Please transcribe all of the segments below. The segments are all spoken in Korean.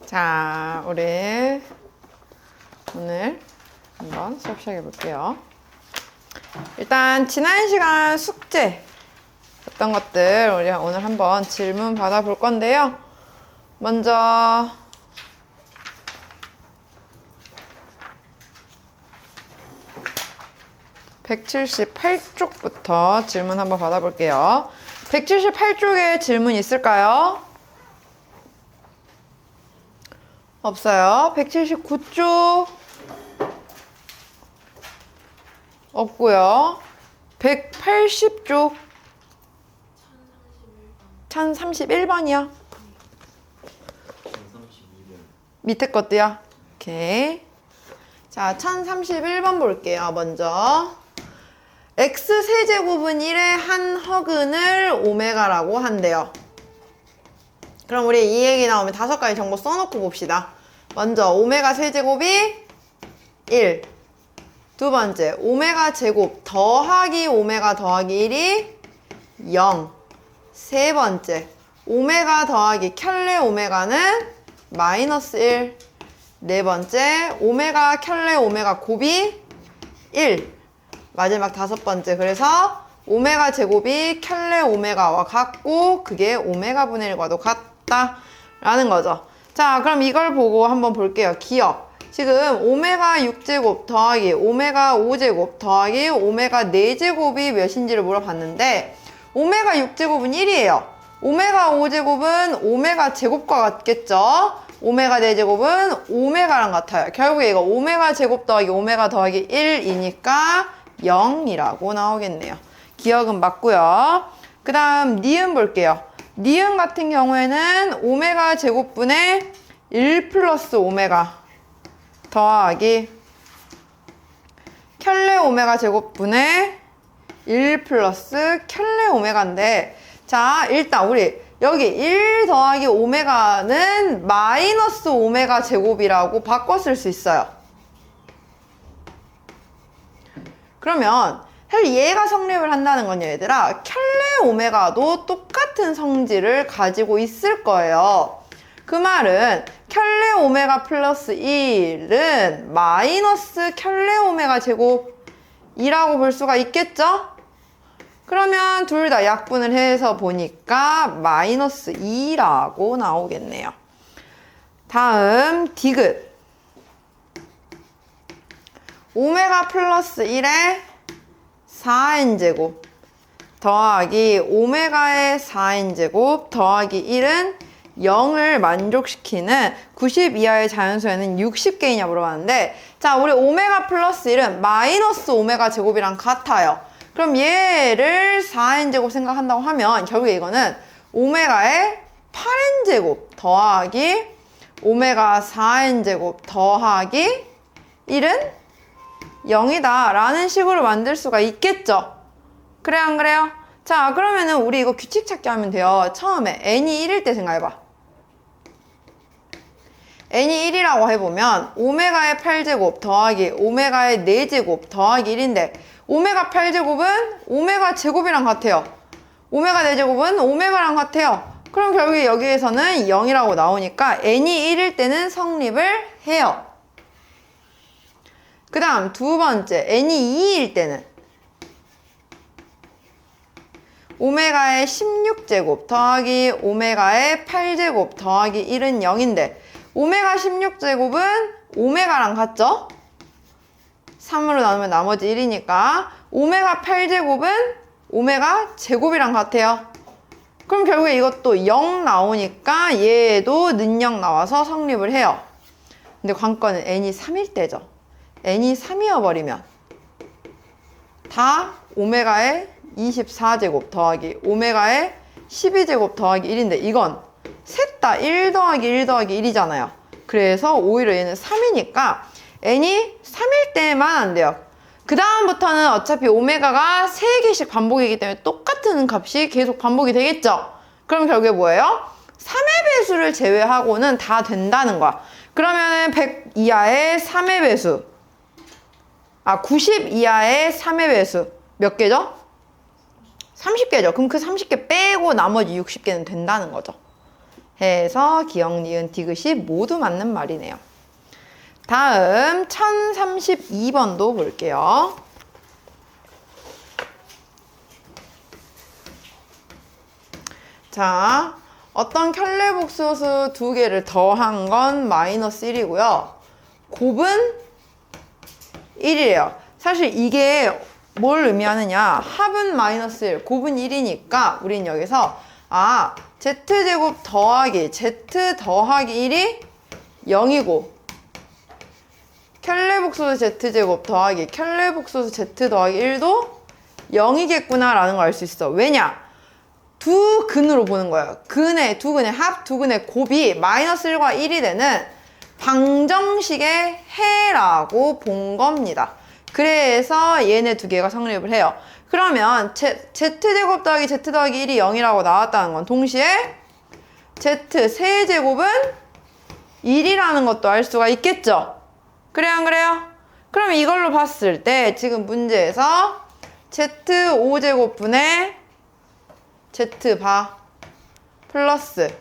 자, 우리 오늘 한번 수업 시작해 볼게요. 일단 지난 시간 숙제 어떤 것들 우리 오늘 한번 질문 받아볼 건데요. 먼저 178쪽부터 질문 한번 받아볼게요. 178쪽에 질문 있을까요? 없어요. 179쪽 없고요. 180쪽 1031번이요. 밑에 것도요. 오케이. 자, 1031번 볼게요. 먼저 x세제곱은 1의 한 허근을 오메가라고 한대요. 그럼 우리 이 얘기 나오면 5가지 정보 써놓고 봅시다. 먼저 오메가 세제곱이 1. 두 번째 오메가 제곱 더하기 오메가 더하기 1이 0. 세 번째 오메가 더하기 켤레 오메가는 마이너스 1. 네 번째 오메가 켤레 오메가 곱이 1. 마지막 5번째 그래서 오메가 제곱이 켤레 오메가와 같고 그게 오메가 분의 1과도 같다 라는 거죠. 자, 그럼 이걸 보고 한번 볼게요. 기억. 지금 오메가 6제곱 더하기 오메가 5제곱 더하기 오메가 4제곱이 몇인지를 물어봤는데 오메가 6제곱은 1이에요. 오메가 5제곱은 오메가 제곱과 같겠죠? 오메가 4제곱은 오메가랑 같아요. 결국에 이거 오메가 제곱 더하기 오메가 더하기 1이니까 0이라고 나오겠네요. 기억은 맞고요. 그 다음 니은 볼게요. 니은 같은 경우에는 오메가 제곱분의 1 플러스 오메가 더하기 켤레 오메가 제곱분의 1 플러스 켤레 오메가인데 자, 일단 우리 여기 1 더하기 오메가는 마이너스 오메가 제곱이라고 바꿔 쓸 수 있어요. 그러면 사실 얘가 성립을 한다는 건요, 얘들아. 켤레 오메가도 똑같은 성질을 가지고 있을 거예요. 그 말은 켤레 오메가 플러스 1은 마이너스 켤레 오메가 제곱이라고 볼 수가 있겠죠? 그러면 둘 다 약분을 해서 보니까 마이너스 2라고 나오겠네요. 다음 디귿. 오메가 플러스 1에 4n제곱 더하기 오메가의 4n제곱 더하기 1은 0을 만족시키는 90 이하의 자연수에는 60개이냐 물어봤는데 자, 우리 오메가 플러스 1은 마이너스 오메가 제곱이랑 같아요. 그럼 얘를 4n제곱 생각한다고 하면 결국에 이거는 오메가의 8n제곱 더하기 오메가 4n제곱 더하기 1은 0이다 라는 식으로 만들 수가 있겠죠. 그래 안 그래요? 자, 그러면은 우리 이거 규칙 찾기 하면 돼요. 처음에 n이 1일 때 생각해봐. n이 1이라고 해보면 오메가의 8제곱 더하기 오메가의 4제곱 더하기 1인데 오메가 8제곱은 오메가 제곱이랑 같아요. 오메가 4제곱은 오메가랑 같아요. 그럼 결국에 여기에서는 0이라고 나오니까 n이 1일 때는 성립을 해요. 그 다음 두 번째 n이 2일 때는 오메가의 16제곱 더하기 오메가의 8제곱 더하기 1은 0인데 오메가 16제곱은 오메가랑 같죠? 3으로 나누면 나머지 1이니까 오메가 8제곱은 오메가 제곱이랑 같아요. 그럼 결국에 이것도 0 나오니까 얘도 는 0 나와서 성립을 해요. 근데 관건은 n이 3일 때죠. n이 3이어 버리면 다 오메가의 24제곱 더하기 오메가의 12제곱 더하기 1인데 이건 셋 다 1 더하기 1 더하기 1이잖아요. 그래서 오히려 얘는 3이니까 n이 3일 때만 안 돼요. 그 다음부터는 어차피 오메가가 3개씩 반복이기 때문에 똑같은 값이 계속 반복이 되겠죠. 그럼 결국에 뭐예요? 3의 배수를 제외하고는 다 된다는 거야. 그러면은 100 이하의 3의 배수 90 이하의 3의 배수 몇 개죠? 30개죠. 그럼 그 30개 빼고 나머지 60개는 된다는 거죠. 해서 기역, 니은, 디귿이 모두 맞는 말이네요. 다음 1032번도 볼게요. 자, 어떤 켤레복소수 두 개를 더한 건 마이너스 1이고요. 곱은 1이에요. 사실 이게 뭘 의미하느냐. 합은 마이너스 1, 곱은 1이니까 우린 여기서 z제곱 더하기 z 더하기 1이 0이고 켤레복소수 z제곱 더하기 켤레복소수 z 더하기 1도 0이겠구나 라는 걸 알 수 있어. 왜냐? 두 근으로 보는 거예요. 두 근의 합, 두 근의 곱이 마이너스 1과 1이 되는 방정식의 해라고 본 겁니다. 그래서 얘네 두 개가 성립을 해요. 그러면 z제곱 더하기 z 더하기 1이 0이라고 나왔다는 건 동시에 z 세제곱은 1이라는 것도 알 수가 있겠죠? 그래요, 안 그래요? 그럼 이걸로 봤을 때 지금 문제에서 z5제곱분의 z바 플러스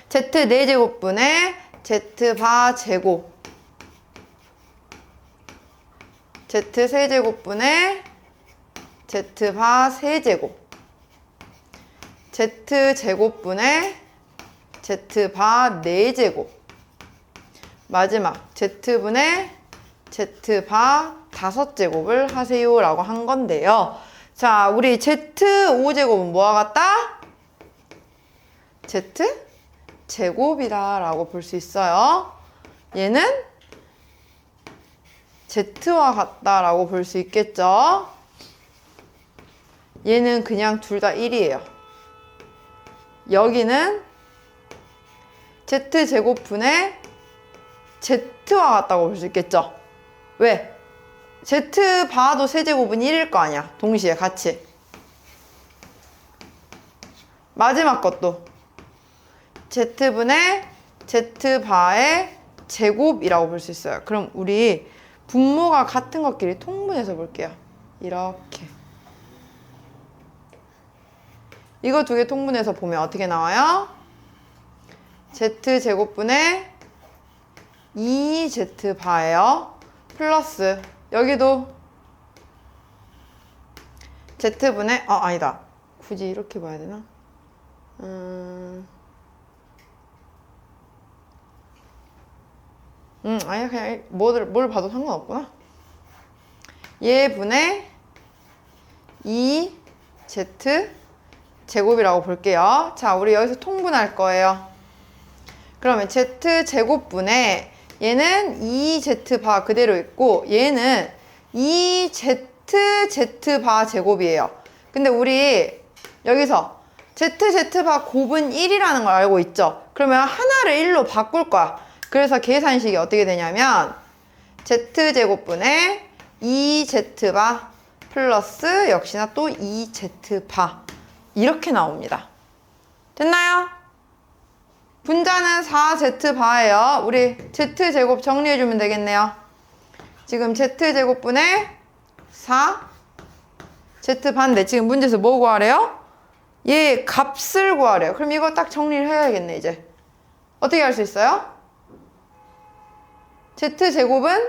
z4제곱분의 z바 제곱 z3제곱분의 z바 세제곱 z제곱분의 z바 4제곱 마지막 z분의 z바 5제곱을 하세요 라고 한 건데요. 자, 우리 z5제곱은 뭐와 같다? z제곱이다 라고 볼 수 있어요. 얘는 z와 같다 라고 볼 수 있겠죠. 얘는 그냥 둘 다 1이에요. 여기는 z제곱분의 z와 같다고 볼 수 있겠죠. 왜? z바도 세제곱은 1일 거 아니야. 동시에 같이. 마지막 것도 z분의 z바의 제곱이라고 볼 수 있어요. 그럼 우리 분모가 같은 것끼리 통분해서 볼게요. 이렇게. 이거 두 개 통분해서 보면 어떻게 나와요? z제곱분의 2z바예요. 플러스 여기도 z분의 아니다. 굳이 이렇게 봐야 되나? 아니 그냥 뭘 봐도 상관없구나. 얘분의 2z 제곱이라고 볼게요. 자, 우리 여기서 통분할 거예요. 그러면 z제곱분의 얘는 2z바 그대로 있고 얘는 2zz바 제곱이에요. 근데 우리 여기서 zz바 곱은 1이라는 걸 알고 있죠? 그러면 하나를 1로 바꿀 거야. 그래서 계산식이 어떻게 되냐면 z제곱분의 2z바 플러스 역시나 또 2z바 이렇게 나옵니다. 됐나요? 분자는 4z바예요. 우리 z제곱 정리해주면 되겠네요. 지금 z제곱분의 4 z반대. 지금 문제에서 뭐 구하래요? 얘 값을 구하래요. 그럼 이거 딱 정리를 해야겠네. 이제 어떻게 할 수 있어요? z제곱은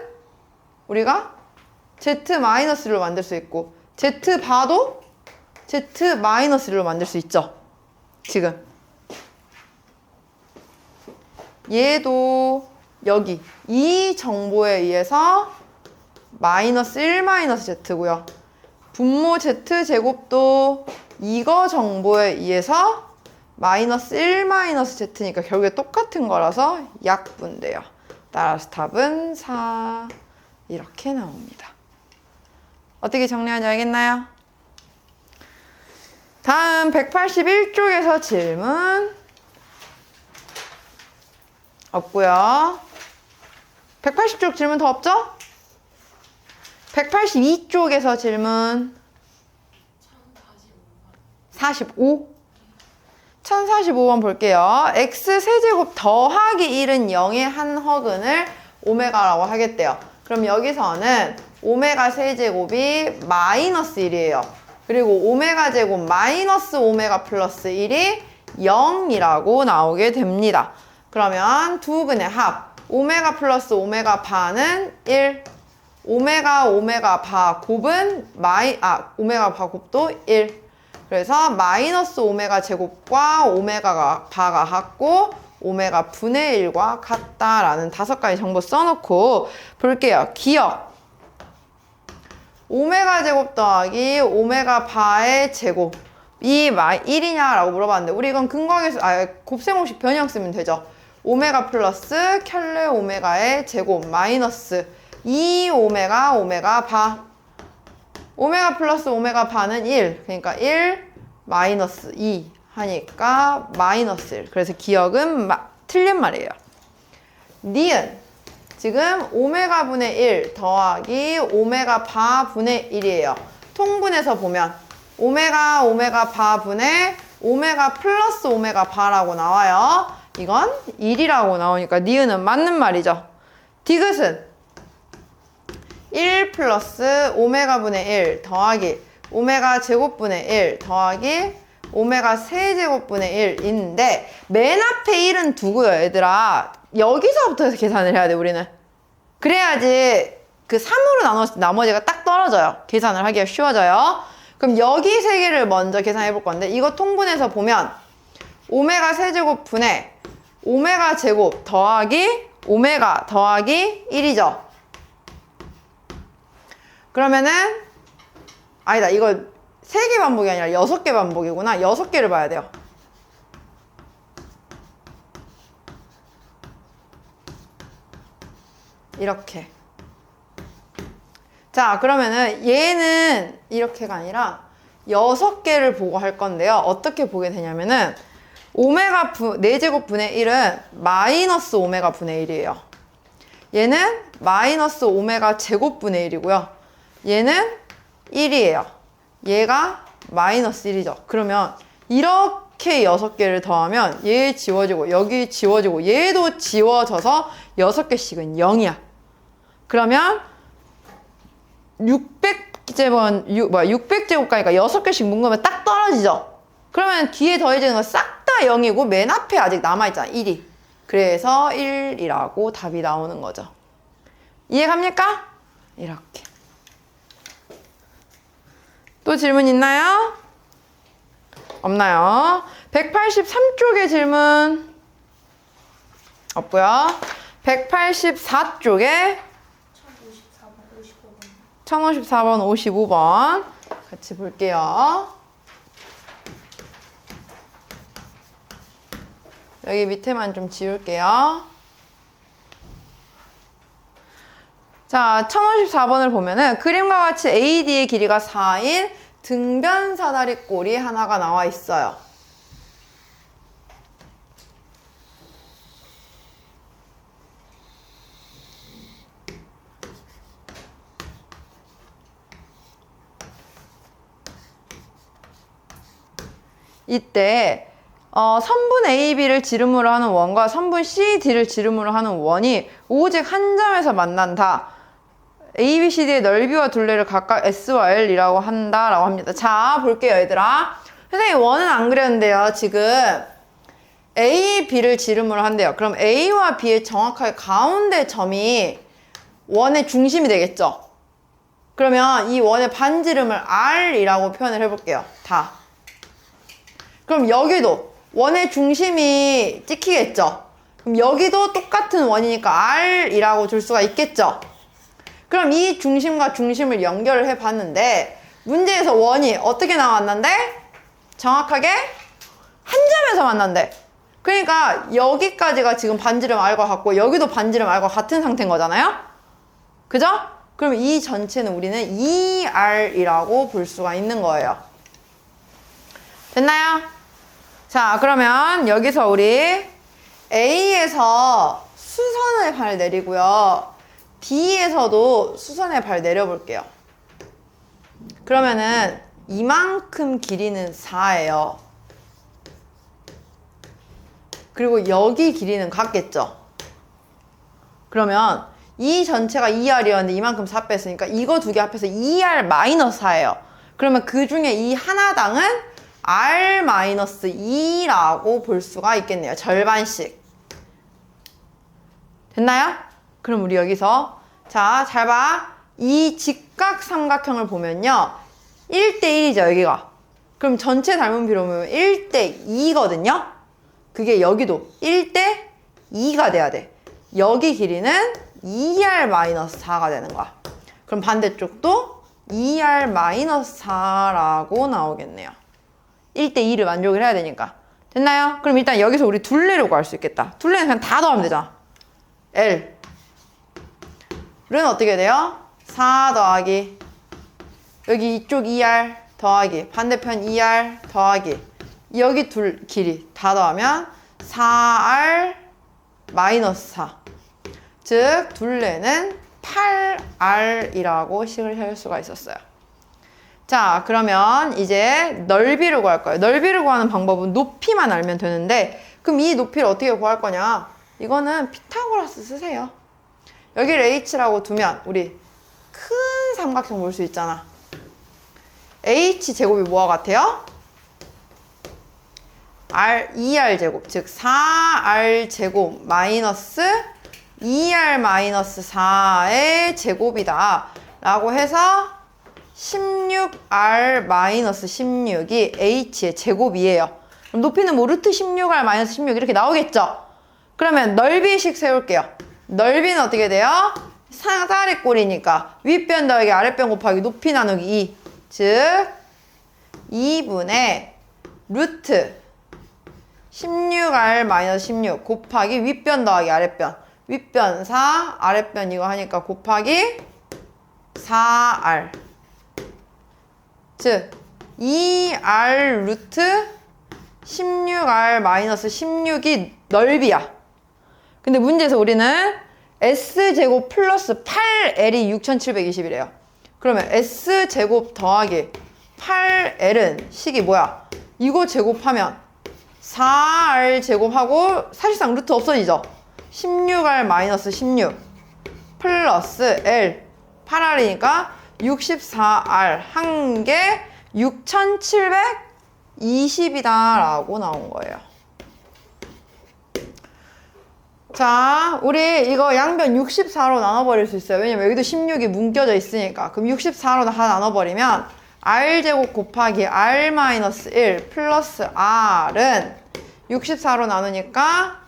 우리가 z-로 만들 수 있고 z바도 z-로 만들 수 있죠. 지금 얘도 여기 이 정보에 의해서 마이너스 1 마이너스 z고요. 분모 z제곱도 이거 정보에 의해서 마이너스 1 마이너스 z니까 결국에 똑같은 거라서 약분돼요. 따라서 답은 4 이렇게 나옵니다. 어떻게 정리하는지 알겠나요? 다음 181쪽에서 질문 없고요. 180쪽 질문 더 없죠? 182쪽에서 질문 45? 1045번 볼게요. x세제곱 더하기 1은 0의 한 허근을 오메가라고 하겠대요. 그럼 여기서는 오메가 세제곱이 마이너스 1이에요. 그리고 오메가 제곱 마이너스 오메가 플러스 1이 0이라고 나오게 됩니다. 그러면 두 근의 합 오메가 플러스 오메가 바는 1, 오메가 바 곱은 오메가 바 곱도 1. 그래서 마이너스 오메가 제곱과 오메가 바가 같고 오메가 분의 1과 같다라는 5가지 정보 써놓고 볼게요. 기억. 오메가 제곱 더하기 오메가 바의 제곱. 이 1이냐라고 물어봤는데 우리 이건 근거하기 곱셈공식 변형 쓰면 되죠. 오메가 플러스 켤레 오메가의 제곱 마이너스 2 오메가 바. 오메가 플러스 오메가 바는 1. 그러니까 1 마이너스 2 하니까 마이너스 1. 그래서 기억은 틀린 말이에요. 니은. 지금 오메가 분의 1 더하기 오메가 바 분의 1이에요. 통분해서 보면 오메가 바 분의 오메가 플러스 오메가 바라고 나와요. 이건 1이라고 나오니까 니은은 맞는 말이죠. 디귿은 1 플러스 오메가 분의 1 더하기 오메가 제곱분의 1 더하기 오메가 세제곱분의 1인데 맨 앞에 1은 두고요, 얘들아. 여기서부터 계산을 해야 돼, 우리는. 그래야지 그 3으로 나눴을 때 나머지가 딱 떨어져요. 계산을 하기가 쉬워져요. 그럼 여기 세 개를 먼저 계산해 볼 건데 이거 통분해서 보면 오메가 세제곱분의 오메가 제곱 더하기 오메가 더하기 1이죠. 그러면은 아니다, 이거 3개 반복이 아니라 6개 반복이구나. 6개를 봐야 돼요. 이렇게. 자, 그러면은 얘는 이렇게가 아니라 6개를 보고 할 건데요. 어떻게 보게 되냐면은 오메가 4제곱 분의 1은 마이너스 오메가 분의 1이에요. 얘는 마이너스 오메가 제곱 분의 1이고요. 얘는 1이에요. 얘가 마이너스 1이죠. 그러면 이렇게 6개를 더하면 얘 지워지고 여기 지워지고 얘도 지워져서 6개씩은 0이야. 그러면 600제곱가니까 6개씩 묶으면 딱 떨어지죠. 그러면 뒤에 더해지는 건 싹 다 0이고 맨 앞에 아직 남아있잖아, 1이. 그래서 1이라고 답이 나오는 거죠. 이해갑니까? 이렇게. 또 질문 있나요? 없나요? 183쪽에 질문 없고요. 184쪽에 1054번, 55번 같이 볼게요. 여기 밑에만 좀 지울게요. 자, 1054번을 보면은 그림과 같이 AD의 길이가 4인 등변 사다리꼴이 하나가 나와 있어요. 이때 선분 AB를 지름으로 하는 원과 선분 CD를 지름으로 하는 원이 오직 한 점에서 만난다. ABCD의 넓이와 둘레를 각각 S와 L이라고 한다라고 합니다. 자, 볼게요, 얘들아. 선생님, 원은 안 그렸는데요. 지금 A, B를 지름으로 한대요. 그럼 A와 B의 정확하게 가운데 점이 원의 중심이 되겠죠? 그러면 이 원의 반지름을 R이라고 표현을 해볼게요. 다. 그럼 여기도 원의 중심이 찍히겠죠? 그럼 여기도 똑같은 원이니까 R이라고 줄 수가 있겠죠? 그럼 이 중심과 중심을 연결을 해봤는데 문제에서 원이 어떻게 나왔는데? 정확하게 한 점에서 만난대. 그러니까 여기까지가 지금 반지름 R과 같고 여기도 반지름 R과 같은 상태인 거잖아요? 그죠? 그럼 이 전체는 우리는 2R이라고 볼 수가 있는 거예요. 됐나요? 자, 그러면 여기서 우리 A에서 수선의 발 내리고요. B에서도 수선의 발 내려볼게요. 그러면은 이만큼 길이는 4예요. 그리고 여기 길이는 같겠죠? 그러면 이 전체가 2R이었는데 이만큼 4 뺐으니까 이거 두 개 합해서 2R-4예요. 그러면 그 중에 이 하나당은 R-2라고 볼 수가 있겠네요. 절반씩. 됐나요? 그럼 우리 여기서 자, 잘 봐. 이 직각 삼각형을 보면요. 1대1이죠, 여기가. 그럼 전체 닮은 비로 보면 1대2거든요. 그게 여기도 1대2가 돼야 돼. 여기 길이는 2R-4가 되는 거야. 그럼 반대쪽도 2R-4라고 나오겠네요. 1대2를 만족을 해야 되니까. 됐나요? 그럼 일단 여기서 우리 둘레를 구할 수 있겠다. 둘레는 그냥 다 더하면 되잖아. L. 는 어떻게 돼요? 4 더하기. 여기 이쪽 2R 더하기. 반대편 2R 더하기. 여기 둘 길이 다 더하면 4R-4. 즉, 둘레는 8R이라고 식을 세울 수가 있었어요. 자, 그러면 이제 넓이를 구할 거예요. 넓이를 구하는 방법은 높이만 알면 되는데, 그럼 이 높이를 어떻게 구할 거냐? 이거는 피타고라스 쓰세요. 여기를 H라고 두면 우리 큰 삼각형 볼 수 있잖아. H제곱이 뭐와 같아요? 2R제곱, 즉 4R제곱 마이너스 2R-4의 제곱이다 라고 해서 16R-16이 H의 제곱이에요. 그럼 높이는 뭐 루트 16R-16 이렇게 나오겠죠? 그러면 넓이식 세울게요. 넓이는 어떻게 돼요? 사다리꼴이니까 윗변 더하기 아랫변 곱하기 높이 나누기 2. 즉 2분의 루트 16R-16 곱하기 윗변 더하기 아랫변. 윗변 4, 아랫변 이거 하니까 곱하기 4R. 즉 2R 루트 16R-16이 넓이야. 근데 문제에서 우리는 S제곱 플러스 8L이 6720이래요. 그러면 S제곱 더하기 8L은 식이 뭐야? 이거 제곱하면 4R 제곱하고 사실상 루트 없어지죠? 16R-16 플러스 L 8R이니까 64R 한 개 6720이다 라고 나온 거예요. 자, 우리 이거 양변 64로 나눠버릴 수 있어요. 왜냐면 여기도 16이 묶여져 있으니까. 그럼 64로 다 나눠버리면 R제곱 곱하기 R-1 플러스 R은 64로 나누니까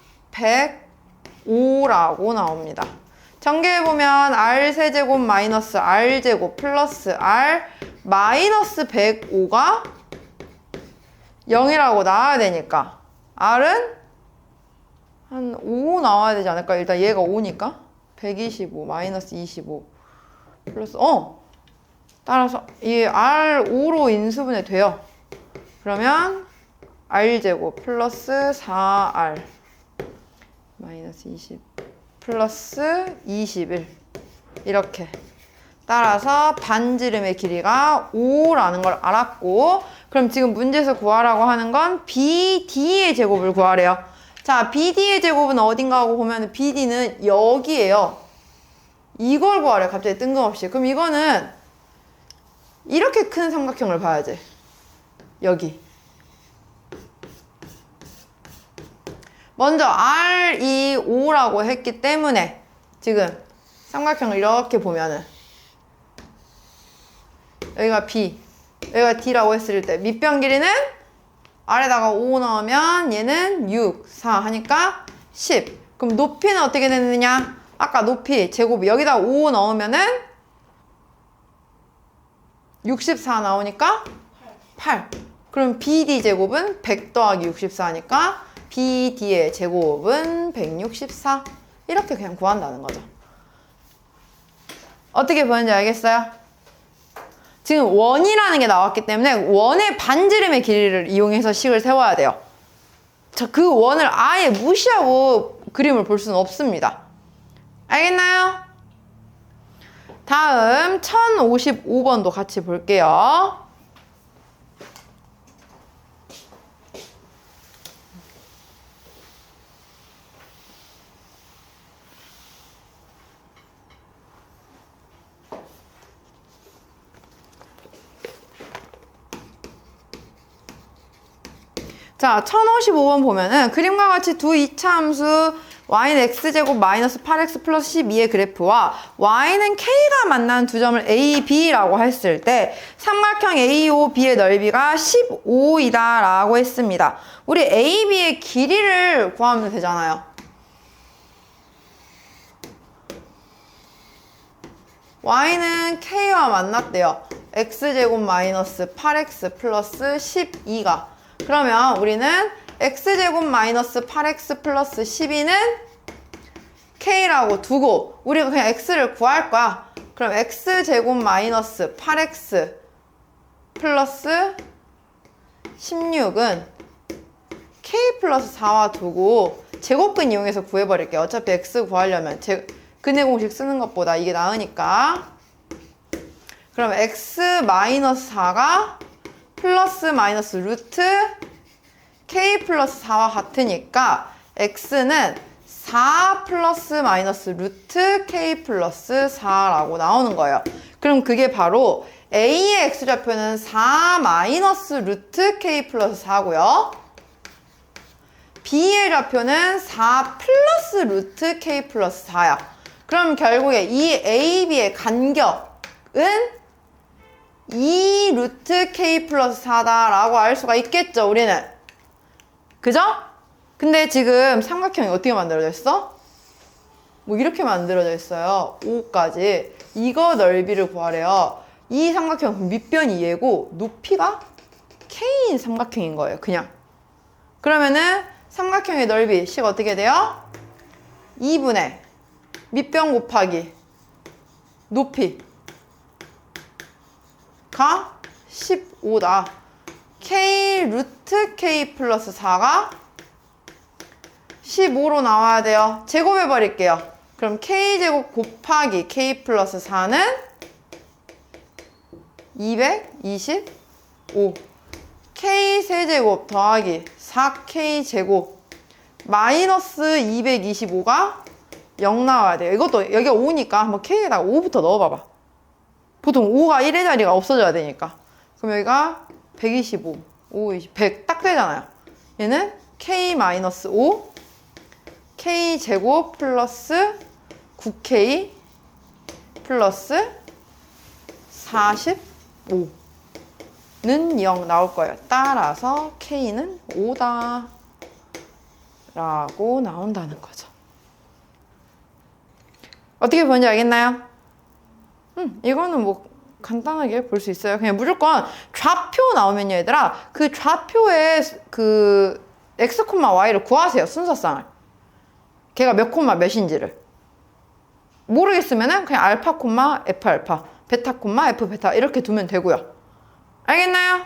105라고 나옵니다. 전개해보면 R세제곱 마이너스 R제곱 플러스 R 마이너스 105가 0이라고 나와야 되니까 R은 한 5 나와야 되지 않을까? 일단 얘가 5니까 125 마이너스 25 플러스 따라서 이 R5로 인수분해 돼요. 그러면 R제곱 플러스 4R 마이너스 20 플러스 21 이렇게 따라서 반지름의 길이가 5라는 걸 알았고, 그럼 지금 문제에서 구하라고 하는 건 BD의 제곱을 구하래요. 자, BD의 제곱은 어딘가 하고 보면 BD는 여기에요. 이걸 구하래요. 갑자기 뜬금없이. 그럼 이거는 이렇게 큰 삼각형을 봐야지. 여기. 먼저 R25라고 했기 때문에 지금 삼각형을 이렇게 보면은 여기가 B, 여기가 D라고 했을 때 밑변 길이는 아래다가 5 넣으면 얘는 6, 4 하니까 10. 그럼 높이는 어떻게 되느냐? 아까 높이 제곱이 여기다 5 넣으면은 64 나오니까 8. 그럼 BD 제곱은 100 더하기 64니까 BD의 제곱은 164. 이렇게 그냥 구한다는 거죠. 어떻게 보는지 알겠어요? 지금 원이라는 게 나왔기 때문에 원의 반지름의 길이를 이용해서 식을 세워야 돼요. 자, 그 원을 아예 무시하고 그림을 볼 수는 없습니다. 알겠나요? 다음 1055번도 같이 볼게요. 자, 1055번 보면은 그림과 같이 두 이차함수 y는 x제곱 마이너스 8x 플러스 12의 그래프와 y는 k가 만나는 두 점을 a, b라고 했을 때 삼각형 AOB의 넓이가 15이다 라고 했습니다. 우리 AB의 길이를 구하면 되잖아요. y는 k와 만났대요. x제곱 마이너스 8x 플러스 12가. 그러면 우리는 x제곱 마이너스 8x 플러스 12는 k라고 두고 우리가 그냥 x를 구할 거야. 그럼 x제곱 마이너스 8x 플러스 16은 k 플러스 4와 두고 제곱근 이용해서 구해버릴게요. 어차피 x 구하려면 근해 공식 쓰는 것보다 이게 나으니까. 그럼 x 마이너스 4가 플러스 마이너스 루트 k 플러스 4와 같으니까 x는 4 플러스 마이너스 루트 k 플러스 4라고 나오는 거예요. 그럼 그게 바로 a의 x좌표는 4 마이너스 루트 k 플러스 4고요. b의 좌표는 4 플러스 루트 k 플러스 4야. 그럼 결국에 이 AB의 간격은 2 루트 k 플러스 4다라고 알 수가 있겠죠, 우리는. 그죠? 근데 지금 삼각형이 어떻게 만들어져 있어? 뭐 이렇게 만들어져 있어요. 5까지. 이거 넓이를 구하래요. 이 삼각형 밑변이 얘고 높이가 k인 삼각형인 거예요, 그냥. 그러면은 삼각형의 넓이 식 어떻게 돼요? 2분의 밑변 곱하기 높이가 15다. k 루트 k 플러스 4가 15로 나와야 돼요. 제곱해 버릴게요. 그럼 k제곱 곱하기 k 플러스 4는 225. k 세제곱 더하기 4k 제곱 마이너스 225가 0 나와야 돼요. 이것도 여기가 5니까 한번 k에다가 5부터 넣어봐봐. 보통 5가 1의 자리가 없어져야 되니까. 그럼 여기가 125, 5, 20, 100 딱 되잖아요. 얘는 k 마이너스 5, k 제곱 플러스 9k 플러스 45는 0 나올 거예요. 따라서 k는 5다 라고 나온다는 거죠. 어떻게 보는지 알겠나요? 이거는 뭐 간단하게 볼 수 있어요. 그냥 무조건 좌표 나오면요, 얘들아. 그 좌표의 그 x, y를 구하세요, 순서상을. 걔가 몇 콤마 몇인지를. 모르겠으면은 그냥 알파, f 알파, 베타, f 베타 이렇게 두면 되고요. 알겠나요?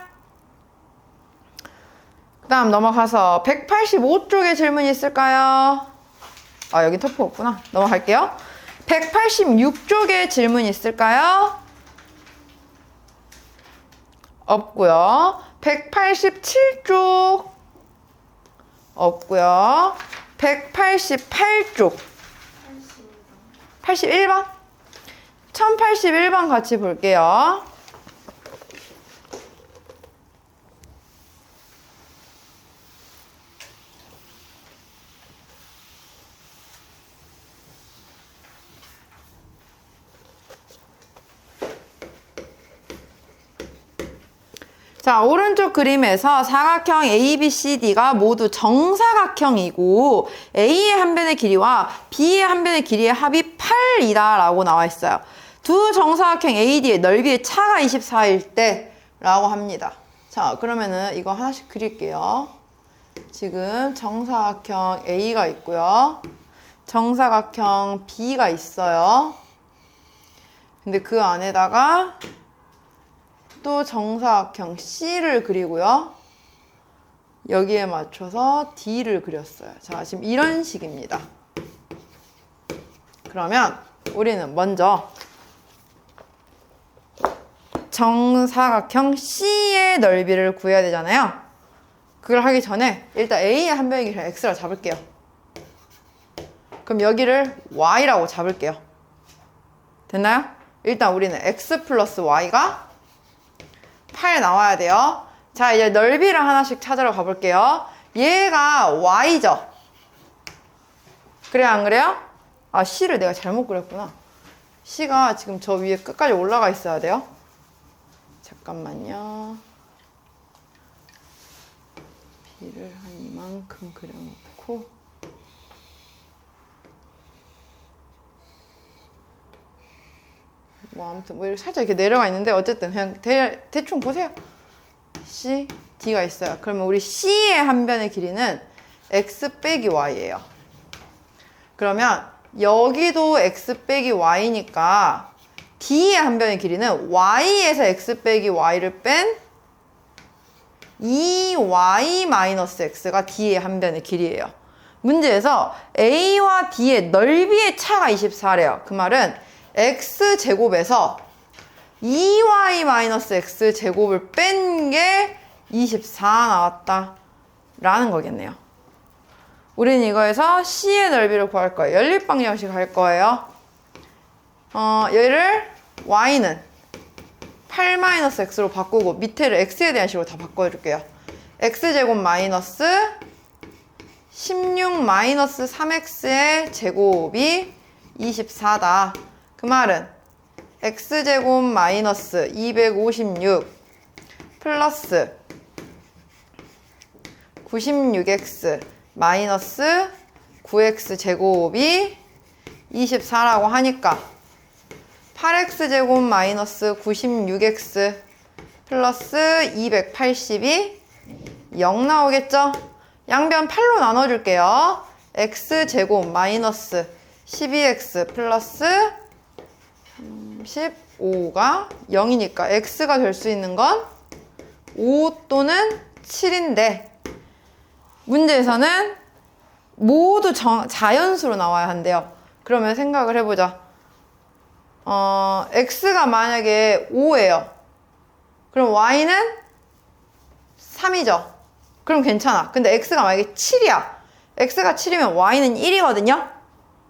그 다음 넘어가서 185쪽에 질문이 있을까요? 아, 여기 터프 없구나. 넘어갈게요. 186쪽에 질문 있을까요? 없고요. 187쪽 없고요. 188쪽 81번 1081번 같이 볼게요. 자, 오른쪽 그림에서 사각형 ABCD가 모두 정사각형이고 A의 한 변의 길이와 B의 한 변의 길이의 합이 8이다 라고 나와 있어요. 두 정사각형 AD의 넓이의 차가 24일 때 라고 합니다. 자, 그러면은 이거 하나씩 그릴게요. 지금 정사각형 A가 있고요. 정사각형 B가 있어요. 근데 그 안에다가 또 정사각형 C를 그리고요. 여기에 맞춰서 D를 그렸어요. 자, 지금 이런 식입니다. 그러면 우리는 먼저 정사각형 C의 넓이를 구해야 되잖아요. 그걸 하기 전에 일단 A의 한 변의 길이를 X라 잡을게요. 그럼 여기를 Y라고 잡을게요. 됐나요? 일단 우리는 X 플러스 Y가 8 나와야 돼요. 자, 이제 넓이를 하나씩 찾으러 가볼게요. 얘가 y죠. 그래요, 안 그래요? 아, C를 내가 잘못 그렸구나. C가 지금 저 위에 끝까지 올라가 있어야 돼요. 잠깐만요. B를 한 이만큼 그려놓고 뭐 아무튼 뭐 이렇게 살짝 이렇게 내려가 있는데 어쨌든 그냥 대충 보세요. C, D가 있어요. 그러면 우리 C의 한 변의 길이는 X 빼기 Y예요. 그러면 여기도 X 빼기 Y니까 D의 한 변의 길이는 Y에서 X 빼기 Y를 뺀 2Y-X가 D의 한 변의 길이에요. 문제에서 A와 D의 넓이의 차가 24래요. 그 말은 X제곱에서 2Y-X제곱을 뺀 게 24 나왔다 라는 거겠네요. 우리는 이거에서 C의 넓이를 구할 거예요. 연립방정식 할 거예요. 얘를 Y는 8-X로 바꾸고 밑에를 X에 대한 식으로 다 바꿔줄게요. X제곱 마이너스 16-3X의 제곱이 24다. 그 말은 X제곱 마이너스 256 플러스 96X 마이너스 9X 제곱이 24라고 하니까 8X제곱 마이너스 96X 플러스 280이 0 나오겠죠? 양변 8로 나눠줄게요. X제곱 마이너스 12X 플러스 15가 0이니까 X가 될 수 있는 건 5 또는 7인데 문제에서는 모두 자연수로 나와야 한대요. 그러면 생각을 해보자. X가 만약에 5예요. 그럼 Y는 3이죠. 그럼 괜찮아. 근데 X가 만약에 7이야. X가 7이면 Y는 1이거든요.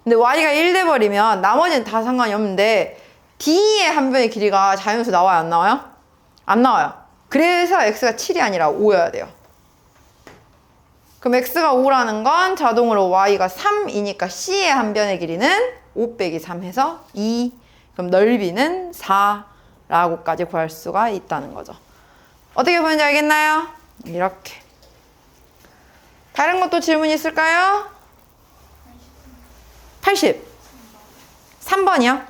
근데 Y가 1 돼버리면 나머지는 다 상관이 없는데 D의 한 변의 길이가 자연수 나와요? 안 나와요? 안 나와요. 그래서 X가 7이 아니라 5여야 돼요. 그럼 X가 5라는 건 자동으로 Y가 3이니까 C의 한 변의 길이는 5 빼기 3 해서 2. 그럼 넓이는 4라고까지 구할 수가 있다는 거죠. 어떻게 보는지 알겠나요? 이렇게. 다른 것도 질문 있을까요? 80. 3번이요.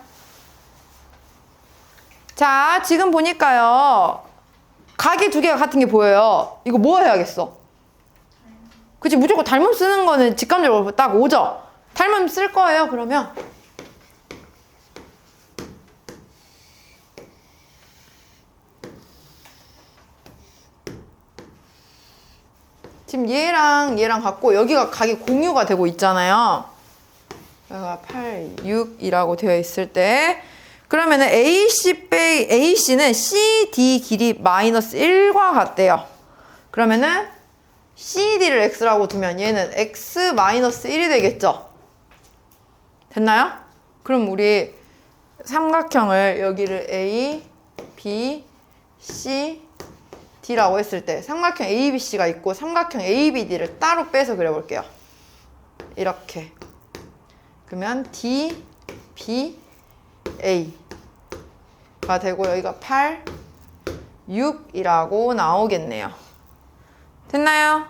자, 지금 보니까요. 각이 두 개가 같은 게 보여요. 이거 뭐 해야겠어? 그치, 무조건 닮음 쓰는 거는 직감적으로 딱 오죠? 닮음 쓸 거예요, 그러면. 지금 얘랑 갖고 여기가 각이 공유가 되고 있잖아요. 여기가 8, 6이라고 되어 있을 때 그러면은 AC는 CD 길이 마이너스 1과 같대요. 그러면은 CD를 X라고 두면 얘는 X 마이너스 1이 되겠죠? 됐나요? 그럼 우리 삼각형을 여기를 A, B, C, D라고 했을 때 삼각형 ABC가 있고 삼각형 ABD를 따로 빼서 그려볼게요. 이렇게. 그러면 D, B, A가 되고 여기가 8, 6이라고 나오겠네요. 됐나요?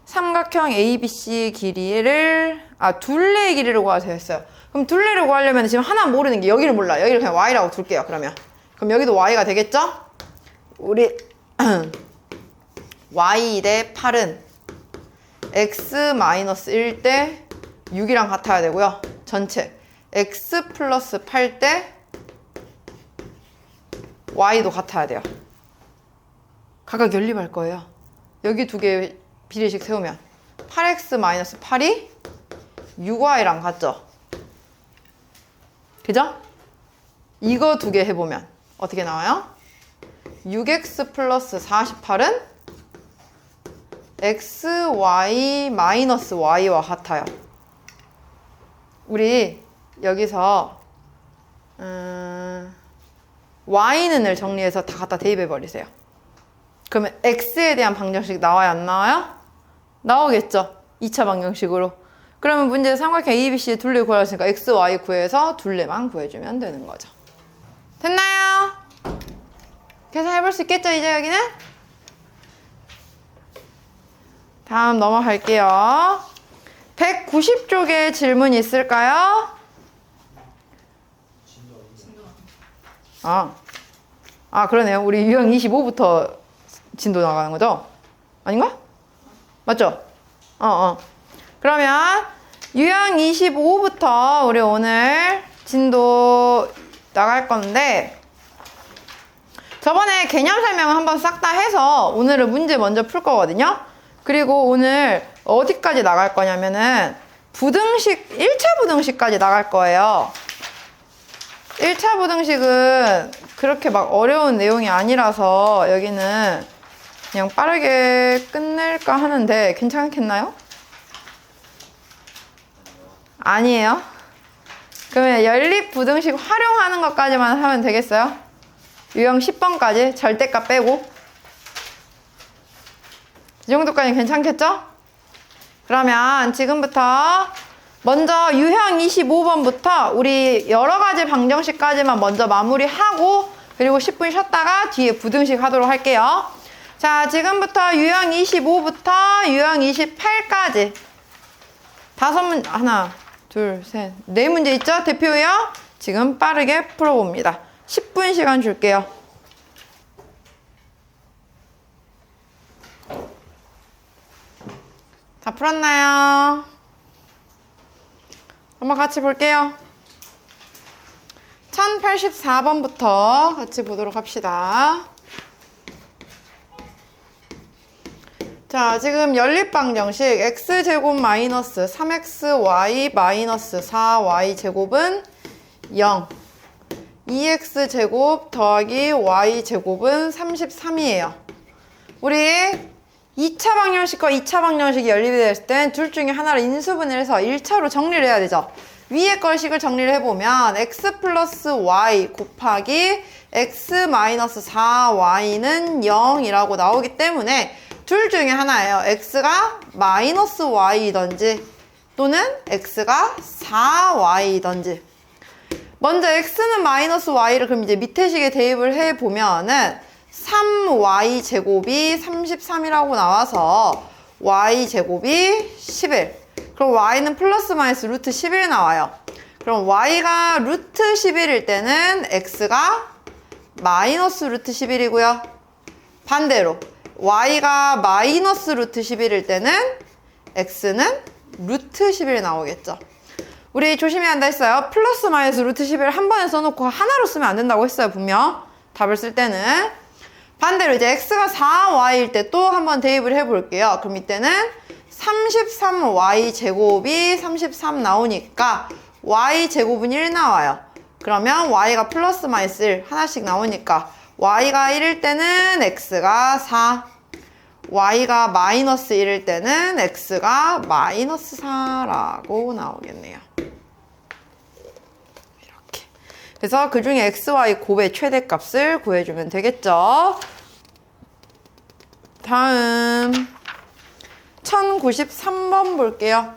삼각형 ABC 길이를 둘레의 길이를 구하자 했어요. 그럼 둘레를 구하려면 지금 하나 모르는 게 여기를 몰라. 여기를 그냥 Y라고 둘게요. 그럼 여기도 Y가 되겠죠? 우리 Y 대 8은 X-1 대 6이랑 같아야 되고요. 전체 X 플러스 8 대 Y도 같아야 돼요. 각각 연립할 거예요. 여기 두 개의 비례식 세우면 8X-8이 6Y랑 같죠? 그죠? 이거 두 개 해보면 어떻게 나와요? 6X 플러스 48은 XY 마이너스 Y와 같아요. 우리 여기서 Y는을 정리해서 다 갖다 대입해 버리세요. 그러면 x에 대한 방정식 나와요, 안 나와요? 나오겠죠. 2차 방정식으로. 그러면 문제에서 삼각형 A, B, C의 둘레 구하였으니까 x, y 구해서 둘레만 구해주면 되는 거죠. 됐나요? 계산해볼 수 있겠죠, 이제 여기는? 다음 넘어갈게요. 190쪽에 질문 있을까요? 그러네요. 우리 유형 25부터 진도 나가는 거죠? 아닌가? 맞죠? 그러면 유형 25부터 우리 오늘 진도 나갈 건데, 저번에 개념 설명을 한번 싹 다 해서 오늘은 문제 먼저 풀 거거든요. 그리고 오늘 어디까지 나갈 거냐면은 부등식, 1차 부등식까지 나갈 거예요. 1차 부등식은 그렇게 막 어려운 내용이 아니라서 여기는 그냥 빠르게 끝낼까 하는데 괜찮겠나요? 아니에요. 그러면 연립 부등식 활용하는 것까지만 하면 되겠어요? 유형 10번까지 절대값 빼고. 이 정도까지는 괜찮겠죠? 그러면 지금부터 먼저 유형 25번부터 우리 여러 가지 방정식까지만 먼저 마무리하고, 그리고 10분 쉬었다가 뒤에 부등식 하도록 할게요. 자, 지금부터 유형 25부터 유형 28까지 하나, 둘, 셋, 네 문제 있죠? 대표요. 지금 빠르게 풀어봅니다. 10분 시간 줄게요. 다 풀었나요? 한번 같이 볼게요. 1084번부터 같이 보도록 합시다. 자, 지금 연립방정식 x제곱 마이너스 3xy 마이너스 4y제곱은 0, 2x제곱 더하기 y제곱은 33이에요. 우리 2차 방정식과 2차 방정식이 연립이 됐을 땐 둘 중에 하나를 인수분해를 해서 1차로 정리를 해야 되죠. 위에 걸식을 정리를 해보면 x 플러스 y 곱하기 x 마이너스 4y는 0이라고 나오기 때문에 둘 중에 하나예요. x가 마이너스 y이든지 또는 x가 4y이든지. 먼저 x는 마이너스 y를 그럼 이제 밑에 식에 대입을 해보면은 3y 제곱이 33이라고 나와서 y 제곱이 11. 그럼 y는 플러스 마이너스 루트 11 나와요. 그럼 y가 루트 11일 때는 x가 마이너스 루트 11이고요. 반대로 y가 마이너스 루트 11일 때는 x는 루트 11이 나오겠죠. 우리 조심해야 한다 했어요. 플러스 마이너스 루트 11을 한 번에 써놓고 하나로 쓰면 안 된다고 했어요. 분명 답을 쓸 때는. 반대로 이제 x가 4y일 때 또 한번 대입을 해볼게요. 그럼 이때는 33y 제곱이 33 나오니까 y 제곱은 1 나와요. 그러면 y가 플러스 마이너스 1 하나씩 나오니까 y가 1일 때는 x가 4, y가 마이너스 1일 때는 x가 마이너스 4라고 나오겠네요. 이렇게. 그래서 그 중에 x, y 곱의 최대값을 구해주면 되겠죠. 다음 1093번 볼게요.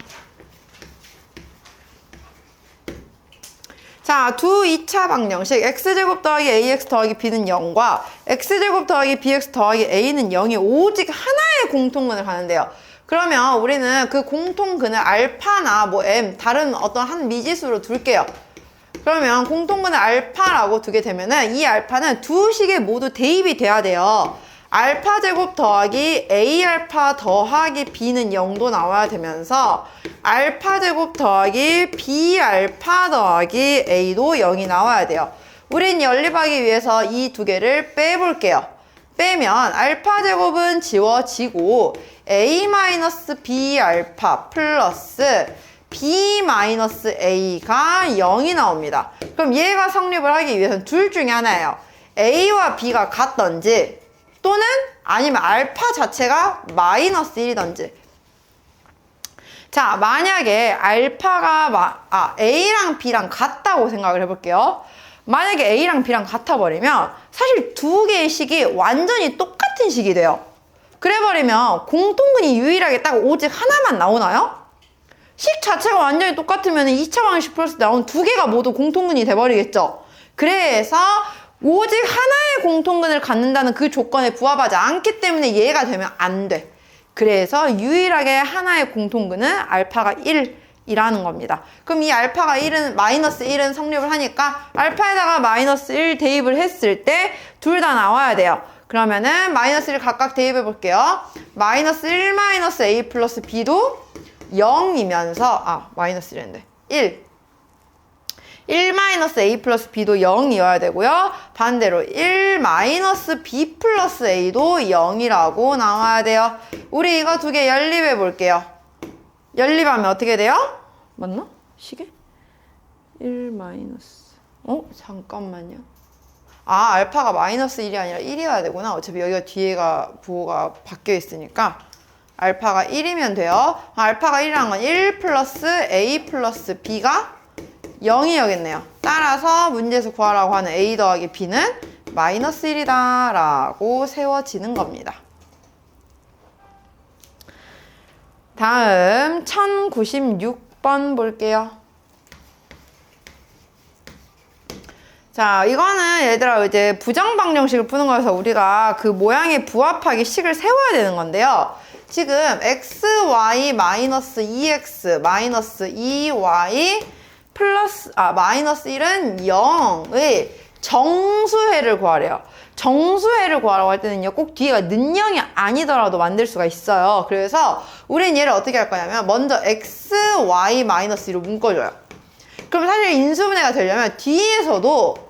자, 두 2차 방정식 x제곱 더하기 ax 더하기 b는 0과 x제곱 더하기 bx 더하기 a는 0이 오직 하나의 공통근을 가는데요. 그러면 우리는 그 공통근을 알파나 뭐 m 다른 어떤 한 미지수로 둘게요. 그러면 공통근을 알파라고 두게 되면은 이 알파는 두 식에 모두 대입이 돼야 돼요. 알파 제곱 더하기 a 알파 더하기 b는 0도 나와야 되면서 알파 제곱 더하기 b 알파 더하기 a도 0이 나와야 돼요. 우린 연립하기 위해서 이 두 개를 빼볼게요. 빼면 알파 제곱은 지워지고 a 마이너스 b 알파 플러스 b 마이너스 a가 0이 나옵니다. 그럼 얘가 성립을 하기 위해서는 둘 중에 하나예요. a와 b가 같던지 또는 아니면 알파 자체가 마이너스 1이던지. 자, 만약에 알파가 A랑 B랑 같다고 생각을 해볼게요. 만약에 A랑 B랑 같아버리면 사실 두 개의 식이 완전히 똑같은 식이 돼요. 그래버리면 공통근이 유일하게 딱 오직 하나만 나오나요? 식 자체가 완전히 똑같으면 2차 방정식 플러스 나온 두 개가 모두 공통근이 돼버리겠죠. 그래서 오직 하나의 공통근을 갖는다는 그 조건에 부합하지 않기 때문에 얘가 되면 안 돼. 그래서 유일하게 하나의 공통근은 알파가 1이라는 겁니다. 그럼 이 알파가 1은 마이너스 1은 성립을 하니까 알파에다가 마이너스 1 대입을 했을 때 둘 다 나와야 돼요. 그러면은 마이너스 1 각각 대입해 볼게요. 마이너스 1 마이너스 a 플러스 b도 0이면서 마이너스 1인데 1 마이너스 a 플러스 b도 0이어야 되고요. 반대로 1 마이너스 b 플러스 a도 0이라고 나와야 돼요. 우리 이거 두 개 연립해 볼게요. 연립하면 어떻게 돼요? 맞나? 시계? 1 마이너스 잠깐만요. 알파가 마이너스 1이 아니라 1이어야 되구나. 어차피 여기가 뒤에가 부호가 바뀌어 있으니까 알파가 1이면 돼요. 알파가 1이란 건 1 플러스 a 플러스 b가 0이어야겠네요. 따라서 문제에서 구하라고 하는 a 더하기 b는 마이너스 1이다 라고 세워지는 겁니다. 다음 1096번 볼게요. 자, 이거는 얘들아 이제 부정방정식을 푸는 거여서 우리가 그 모양에 부합하게 식을 세워야 되는 건데요. 지금 xy 마이너스 2x 마이너스 2y 플러스 마이너스 1은 0의 정수해를 구하래요. 정수해를 구하라고 할 때는요, 꼭 뒤에가 는영이 아니더라도 만들 수가 있어요. 그래서 우린 얘를 어떻게 할 거냐면 먼저 xy 마이너스 2로 묶어줘요. 그럼 사실 인수분해가 되려면 뒤에서도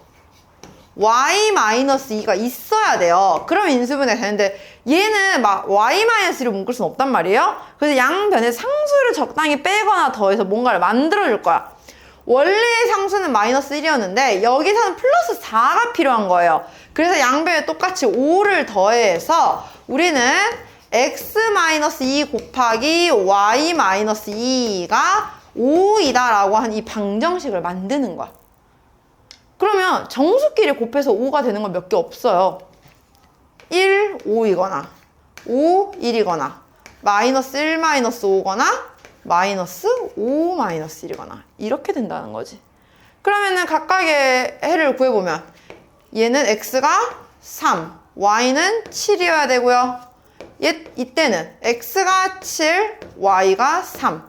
y-2가 있어야 돼요. 그럼 인수분해가 되는데 얘는 막 y-2로 묶을 수는 없단 말이에요. 그래서 양변에 상수를 적당히 빼거나 더해서 뭔가를 만들어줄 거야. 원래의 상수는 마이너스 1이었는데 여기서는 플러스 4가 필요한 거예요. 그래서 양변에 똑같이 5를 더해서 우리는 x-2 곱하기 y-2가 5이다 라고 한 이 방정식을 만드는 거야. 그러면 정수끼리 곱해서 5가 되는 건 몇 개 없어요. 1, 5이거나 5, 1이거나 마이너스 1, 마이너스 5거나 마이너스 5, 마이너스 1이거나 이렇게 된다는 거지. 그러면은 각각의 해를 구해보면 얘는 x가 3, y는 7이어야 되고요. 이때는 x가 7, y가 3.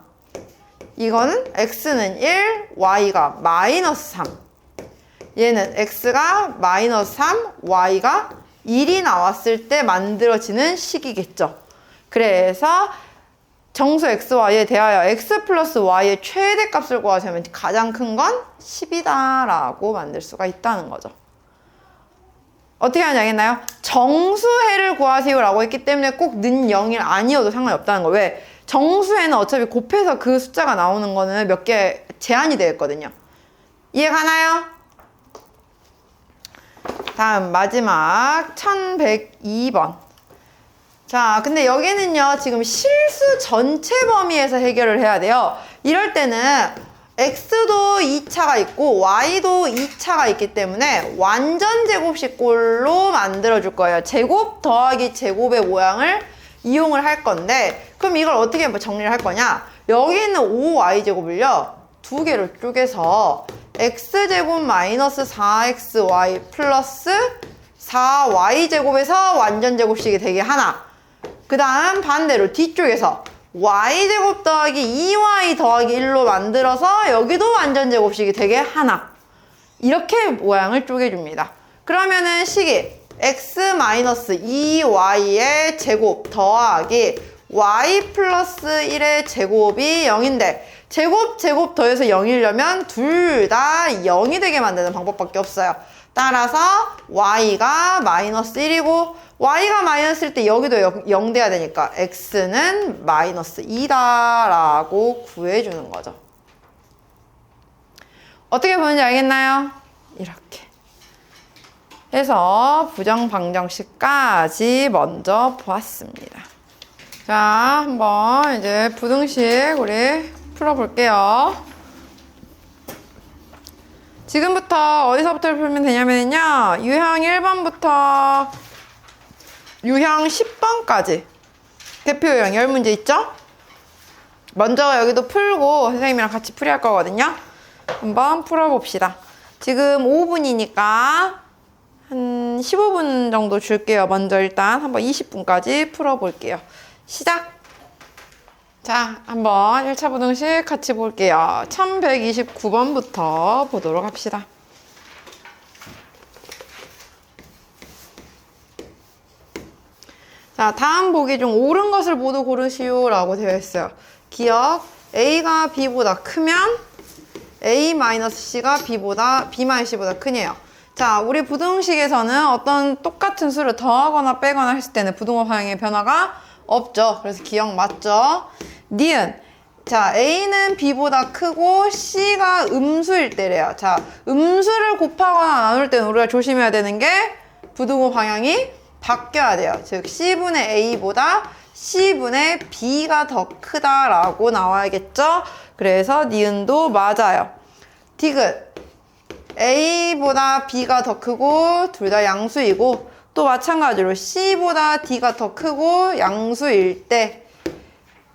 이거는 x는 1, y가 마이너스 3. 얘는 x가 마이너스 3, y가 1이 나왔을 때 만들어지는 식이겠죠. 그래서 정수 xy에 대하여 x 플러스 y의 최대값을 구하자면 가장 큰 건 10이다 라고 만들 수가 있다는 거죠. 어떻게 하는지 알겠나요? 정수해를 구하세요 라고 했기 때문에 꼭 는 0이 아니어도 상관이 없다는 거예요. 왜? 정수해는 어차피 곱해서 그 숫자가 나오는 거는 몇 개 제한이 되어 있거든요. 이해가나요? 다음 마지막 1102번. 자, 근데 여기는요 지금 실수 전체 범위에서 해결을 해야 돼요. 이럴 때는 x도 2차가 있고 y도 2차가 있기 때문에 완전 제곱식꼴로 만들어 줄 거예요. 제곱 더하기 제곱의 모양을 이용을 할 건데, 그럼 이걸 어떻게 정리를 할 거냐? 여기 있는 5y제곱을요 두 개로 쪼개서 x제곱 마이너스 4xy 플러스 4y제곱에서 완전 제곱식이 되게 하나, 그 다음 반대로 뒤쪽에서 y제곱 더하기 2y 더하기 1로 만들어서 여기도 완전 제곱식이 되게 하나, 이렇게 모양을 쪼개줍니다. 그러면은 식이 x-2y의 제곱 더하기 y 플러스 1의 제곱이 0인데 제곱 더해서 0이려면 둘 다 0이 되게 만드는 방법밖에 없어요. 따라서 y가 마이너스 1이고 y가 마이너스일 때 여기도 0 돼야 되니까 x는 마이너스 2다 라고 구해주는 거죠. 어떻게 보는지 알겠나요? 이렇게 해서 부정방정식까지 먼저 보았습니다. 자, 한번 이제 부등식 우리 풀어볼게요. 지금부터 어디서부터 풀면 되냐면요. 유형 1번부터 유형 10번까지 대표 유형 10문제 있죠? 먼저 여기도 풀고 선생님이랑 같이 풀이할 거거든요. 한번 풀어봅시다. 지금 5분이니까 한 15분 정도 줄게요. 먼저 일단 한번 20분까지 풀어볼게요. 시작! 자, 한번 1차 부등식 같이 볼게요. 1129번부터 보도록 합시다. 자, 다음 보기 중 옳은 것을 모두 고르시오 라고 되어 있어요. 기억, A가 B보다 크면 A-C가 B-C보다 크네요. 자, 우리 부등식에서는 어떤 똑같은 수를 더하거나 빼거나 했을 때는 부등호 방향의 변화가 없죠. 그래서 기억 맞죠? 니은. 자, A는 B보다 크고 C가 음수일 때래요. 자, 음수를 곱하거나 나눌 때는 우리가 조심해야 되는 게 부등호 방향이 바뀌어야 돼요. 즉 C분의 A보다 C분의 B가 더 크다라고 나와야겠죠? 그래서 니은도 맞아요. 디귿. A보다 B가 더 크고 둘 다 양수이고 또 마찬가지로 C보다 D가 더 크고 양수일 때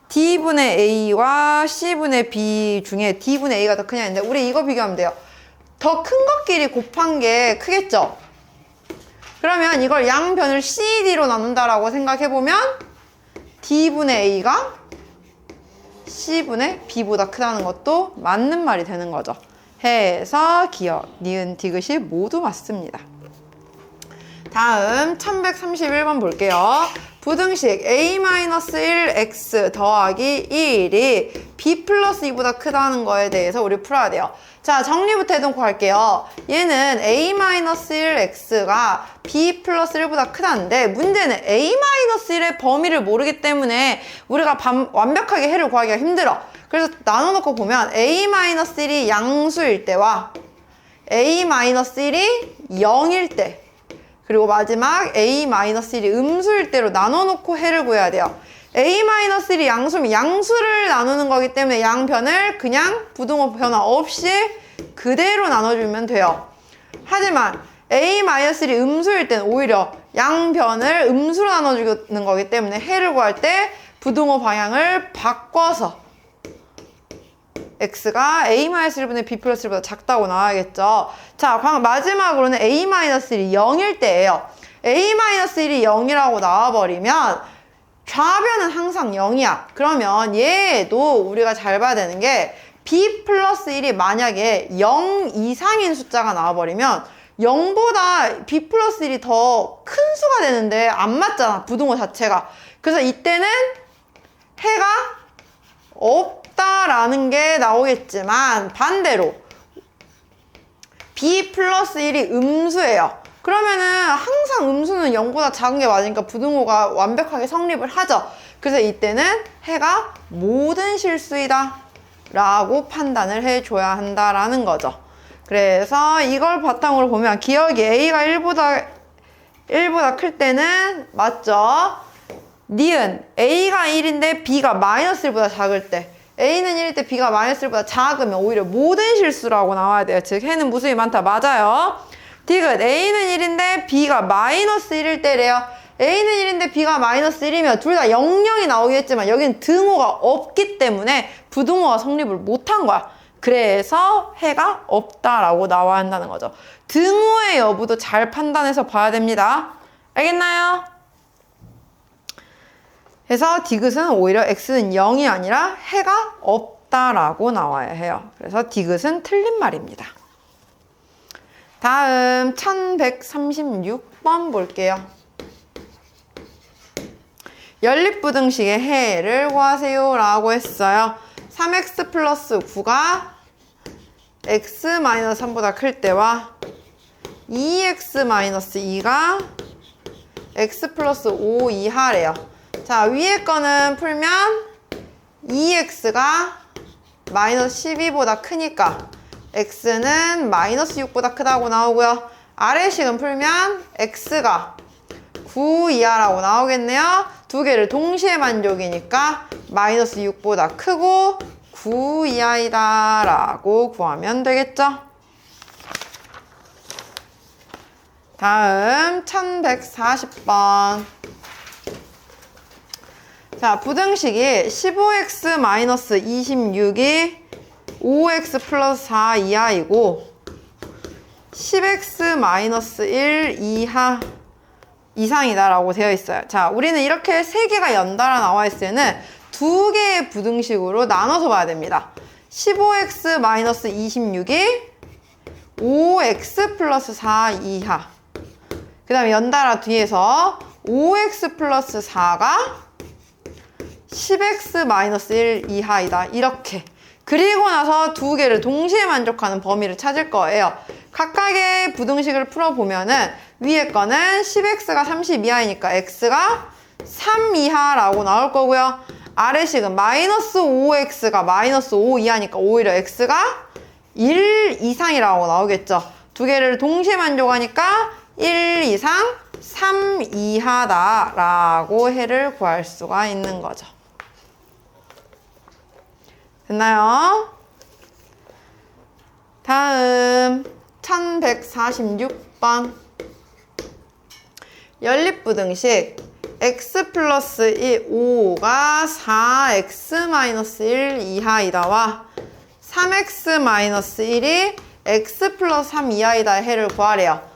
D분의 A와 C분의 B 중에 D분의 A가 더 크냐 했는데 우리 이거 비교하면 돼요. 더 큰 것끼리 곱한 게 크겠죠? 그러면 이걸 양변을 C, D로 나눈다라고 생각해보면 D분의 A가 C분의 B보다 크다는 것도 맞는 말이 되는 거죠. 해서 기억, 니은, 디귿이 모두 맞습니다. 다음 1131번 볼게요. 부등식 A-1x 더하기 1이 B 플러스 2보다 크다는 거에 대해서 우리 풀어야 돼요. 자, 정리부터 해놓고 할게요. 얘는 A-1x가 B 플러스 1보다 크다는데 문제는 A-1의 범위를 모르기 때문에 우리가 완벽하게 해를 구하기가 힘들어. 그래서 나눠놓고 보면 A-1이 양수일 때와 A-1이 0일 때 그리고 마지막 A-1이 음수일 때로 나눠놓고 해를 구해야 돼요. A-1이 양수면 양수를 나누는 거기 때문에 양변을 그냥 부등호 변화 없이 그대로 나눠주면 돼요. 하지만 A-1이 음수일 때는 오히려 양변을 음수로 나눠주는 거기 때문에 해를 구할 때 부등호 방향을 바꿔서 x가 A-1분의 B 플러스 1보다 작다고 나와야겠죠. 자, 마지막으로는 A-1이 0일 때예요. A-1이 0이라고 나와버리면 좌변은 항상 0이야. 그러면 얘도 우리가 잘 봐야 되는 게 B 플러스 1이 만약에 0 이상인 숫자가 나와버리면 0보다 B 플러스 1이 더 큰 수가 되는데 안 맞잖아, 부등호 자체가. 그래서 이때는 해가 없다라는 게 나오겠지만 반대로 B 플러스 1이 음수예요. 그러면은 항상 음수는 0보다 작은 게 맞으니까 부등호가 완벽하게 성립을 하죠. 그래서 이때는 해가 모든 실수이다 라고 판단을 해줘야 한다라는 거죠. 그래서 이걸 바탕으로 보면 기억이 A가 1보다 클 때는 맞죠? 니은 A가 1인데 B가 마이너스 1보다 작을 때 A는 1일 때 B가 마이너스 1보다 작으면 오히려 모든 실수라고 나와야 돼요. 즉 해는 무수히 많다. 맞아요. 디귿 A는 1인데 B가 마이너스 1일 때래요. A는 1인데 B가 마이너스 1이면 둘 다 0,0이 나오겠지만 여기는 등호가 없기 때문에 부등호가 성립을 못한 거야. 그래서 해가 없다라고 나와야 한다는 거죠. 등호의 여부도 잘 판단해서 봐야 됩니다. 알겠나요? 그래서 디귿은 오히려 x는 0이 아니라 해가 없다라고 나와야 해요. 그래서 디귿은 틀린 말입니다. 다음 1136번 볼게요. 연립부등식의 해를 구하세요 라고 했어요. 3x 플러스 9가 x-3보다 클 때와 2x-2가 x 플러스 5 이하래요. 자, 위에 거는 풀면 2x가 마이너스 12보다 크니까 x는 마이너스 6보다 크다고 나오고요. 아래 식은 풀면 x가 9 이하라고 나오겠네요. 두 개를 동시에 만족이니까 마이너스 6보다 크고 9 이하이다 라고 구하면 되겠죠. 다음 1140번. 자, 부등식이 15x-26이 5x 플러스 4 이하이고 10x-1 이하 이상이다 라고 되어 있어요. 자, 우리는 이렇게 세 개가 연달아 나와 있을 때는 두 개의 부등식으로 나눠서 봐야 됩니다. 15x-26이 5x 플러스 4 이하. 그 다음에 연달아 뒤에서 5x 플러스 4가 10x-1 이하이다. 이렇게. 그리고 나서 두 개를 동시에 만족하는 범위를 찾을 거예요. 각각의 부등식을 풀어보면은 위에 거는 10x가 30 이하이니까 x가 3 이하라고 나올 거고요. 아래 식은 마이너스 5x가 마이너스 5 이하니까 오히려 x가 1 이상이라고 나오겠죠. 두 개를 동시에 만족하니까 1 이상 3 이하다라고 해를 구할 수가 있는 거죠. 됐나요? 다음 1146번. 연립부등식 x 플러스 5가 4x-1 이하이다와 3x-1이 x 플러스 3 이하이다 해를 구하래요.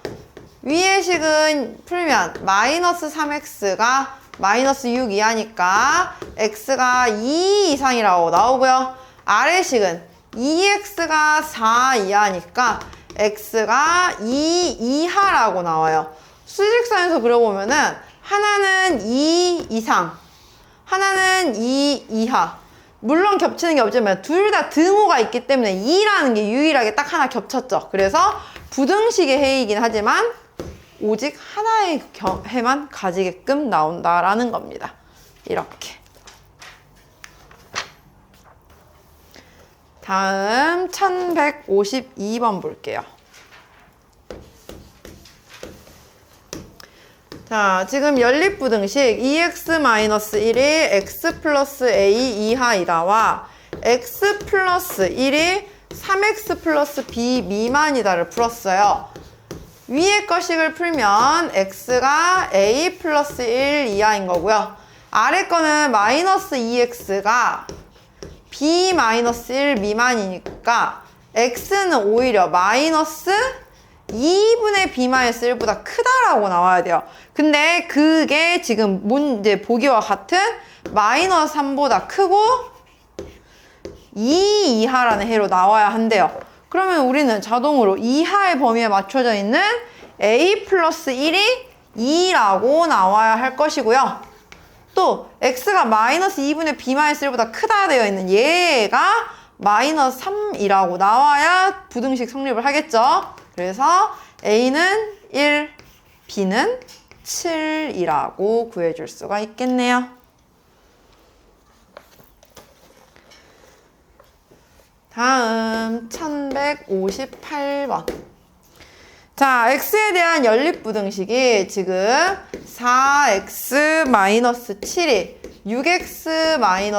위의 식은 풀면 마이너스 3x가 마이너스 6 이하니까 x가 2 이상이라고 나오고요. 아래 식은 2x가 4 이하니까 x가 2 이하라고 나와요. 수직선에서 그려보면은 하나는 2 이상, 하나는 2 이하. 물론 겹치는 게 없지만 둘 다 등호가 있기 때문에 2라는 게 유일하게 딱 하나 겹쳤죠. 그래서 부등식의 해이긴 하지만 오직 하나의 해만 가지게끔 나온다라는 겁니다. 이렇게. 다음 1152번 볼게요. 자, 지금 연립부등식 2x-1이 x 플러스 a 이하이다와 x 플러스 1이 3x 플러스 b 미만이다를 풀었어요. 위의 거식을 풀면 x가 a 플러스 1 이하인 거고요. 아래 거는 마이너스 2x가 b 마이너스 1 미만이니까 x는 오히려 마이너스 2분의 b 마이너스 1보다 크다라고 나와야 돼요. 근데 그게 지금 문제 보기와 같은 마이너스 3보다 크고 2 이하라는 해로 나와야 한대요. 그러면 우리는 자동으로 이하의 범위에 맞춰져 있는 a 플러스 1이 2라고 나와야 할 것이고요. 또 x가 마이너스 2분의 b 마이너스 1보다 크다 되어 있는 얘가 마이너스 3이라고 나와야 부등식 성립을 하겠죠. 그래서 a는 1, b는 7이라고 구해줄 수가 있겠네요. 다음 1158번. 자, x에 대한 연립부등식이 지금 4x-7이 6x-a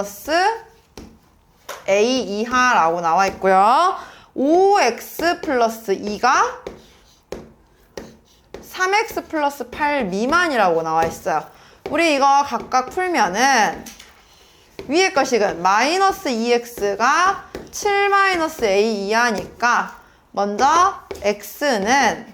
이하라고 나와 있고요. 5x 플러스 2가 3x 플러스 8 미만이라고 나와 있어요. 우리 이거 각각 풀면은 위의 거식은 마이너스 2x가 7-a 이하니까 먼저 x는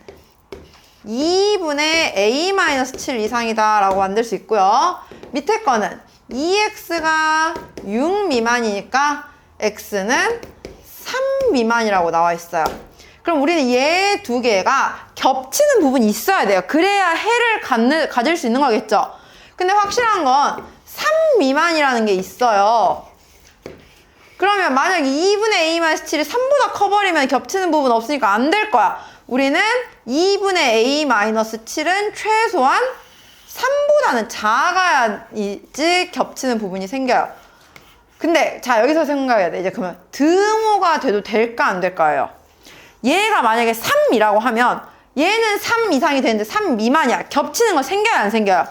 2분의 a-7 이상이다 라고 만들 수 있고요. 밑에 거는 2x가 6 미만이니까 x는 3 미만이라고 나와 있어요. 그럼 우리는 얘 두 개가 겹치는 부분이 있어야 돼요. 그래야 해를 가질 수 있는 거겠죠. 근데 확실한 건 3 미만이라는 게 있어요. 그러면 만약에 2분의 a-7이 3보다 커버리면 겹치는 부분 없으니까 안 될 거야. 우리는 2분의 a-7은 최소한 3보다는 작아야지 겹치는 부분이 생겨요. 근데 자, 여기서 생각해야 돼. 이제 그러면 등호가 돼도 될까 안 될까요? 얘가 만약에 3이라고 하면 얘는 3 이상이 되는데 3 미만이야. 겹치는 거 생겨요 안 생겨요?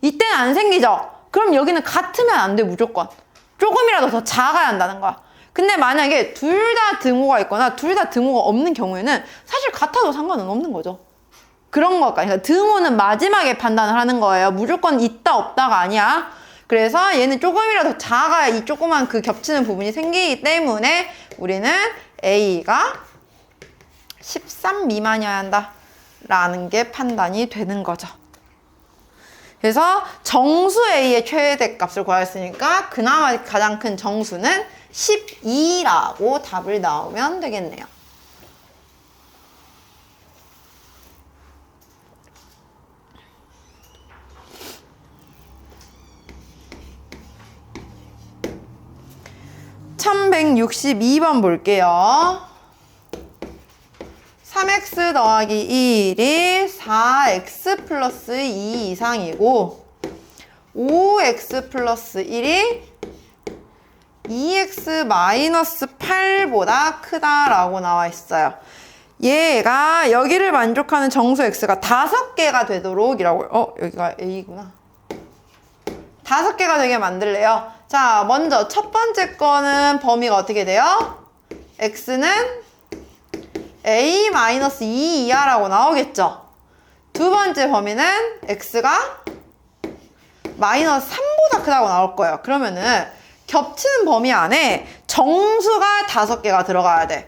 이때는 안 생기죠? 그럼 여기는 같으면 안 돼. 무조건 조금이라도 더 작아야 한다는 거야. 근데 만약에 둘 다 등호가 있거나 둘 다 등호가 없는 경우에는 사실 같아도 상관은 없는 거죠. 그런 것까지. 그러니까 등호는 마지막에 판단을 하는 거예요. 무조건 있다 없다가 아니야. 그래서 얘는 조금이라도 작아야 이 조그만 그 겹치는 부분이 생기기 때문에 우리는 A가 13 미만이어야 한다 라는 게 판단이 되는 거죠. 그래서 정수 A의 최대값을 구하였으니까 그나마 가장 큰 정수는 12라고 답을 나오면 되겠네요. (1162번) 볼게요. 3x 더하기 1이 4x 플러스 2 이상이고 5x 플러스 1이 2x 마이너스 8보다 크다라고 나와 있어요. 얘가 여기를 만족하는 정수 x가 5개가 되도록 이라고. 여기가 a구나. 5개가 되게 만들래요. 자, 먼저 첫 번째 거는 범위가 어떻게 돼요? x는 a-2 이하라고 나오겠죠. 두 번째 범위는 x가 마이너스 3보다 크다고 나올 거예요. 그러면은 겹치는 범위 안에 정수가 5개가 들어가야 돼.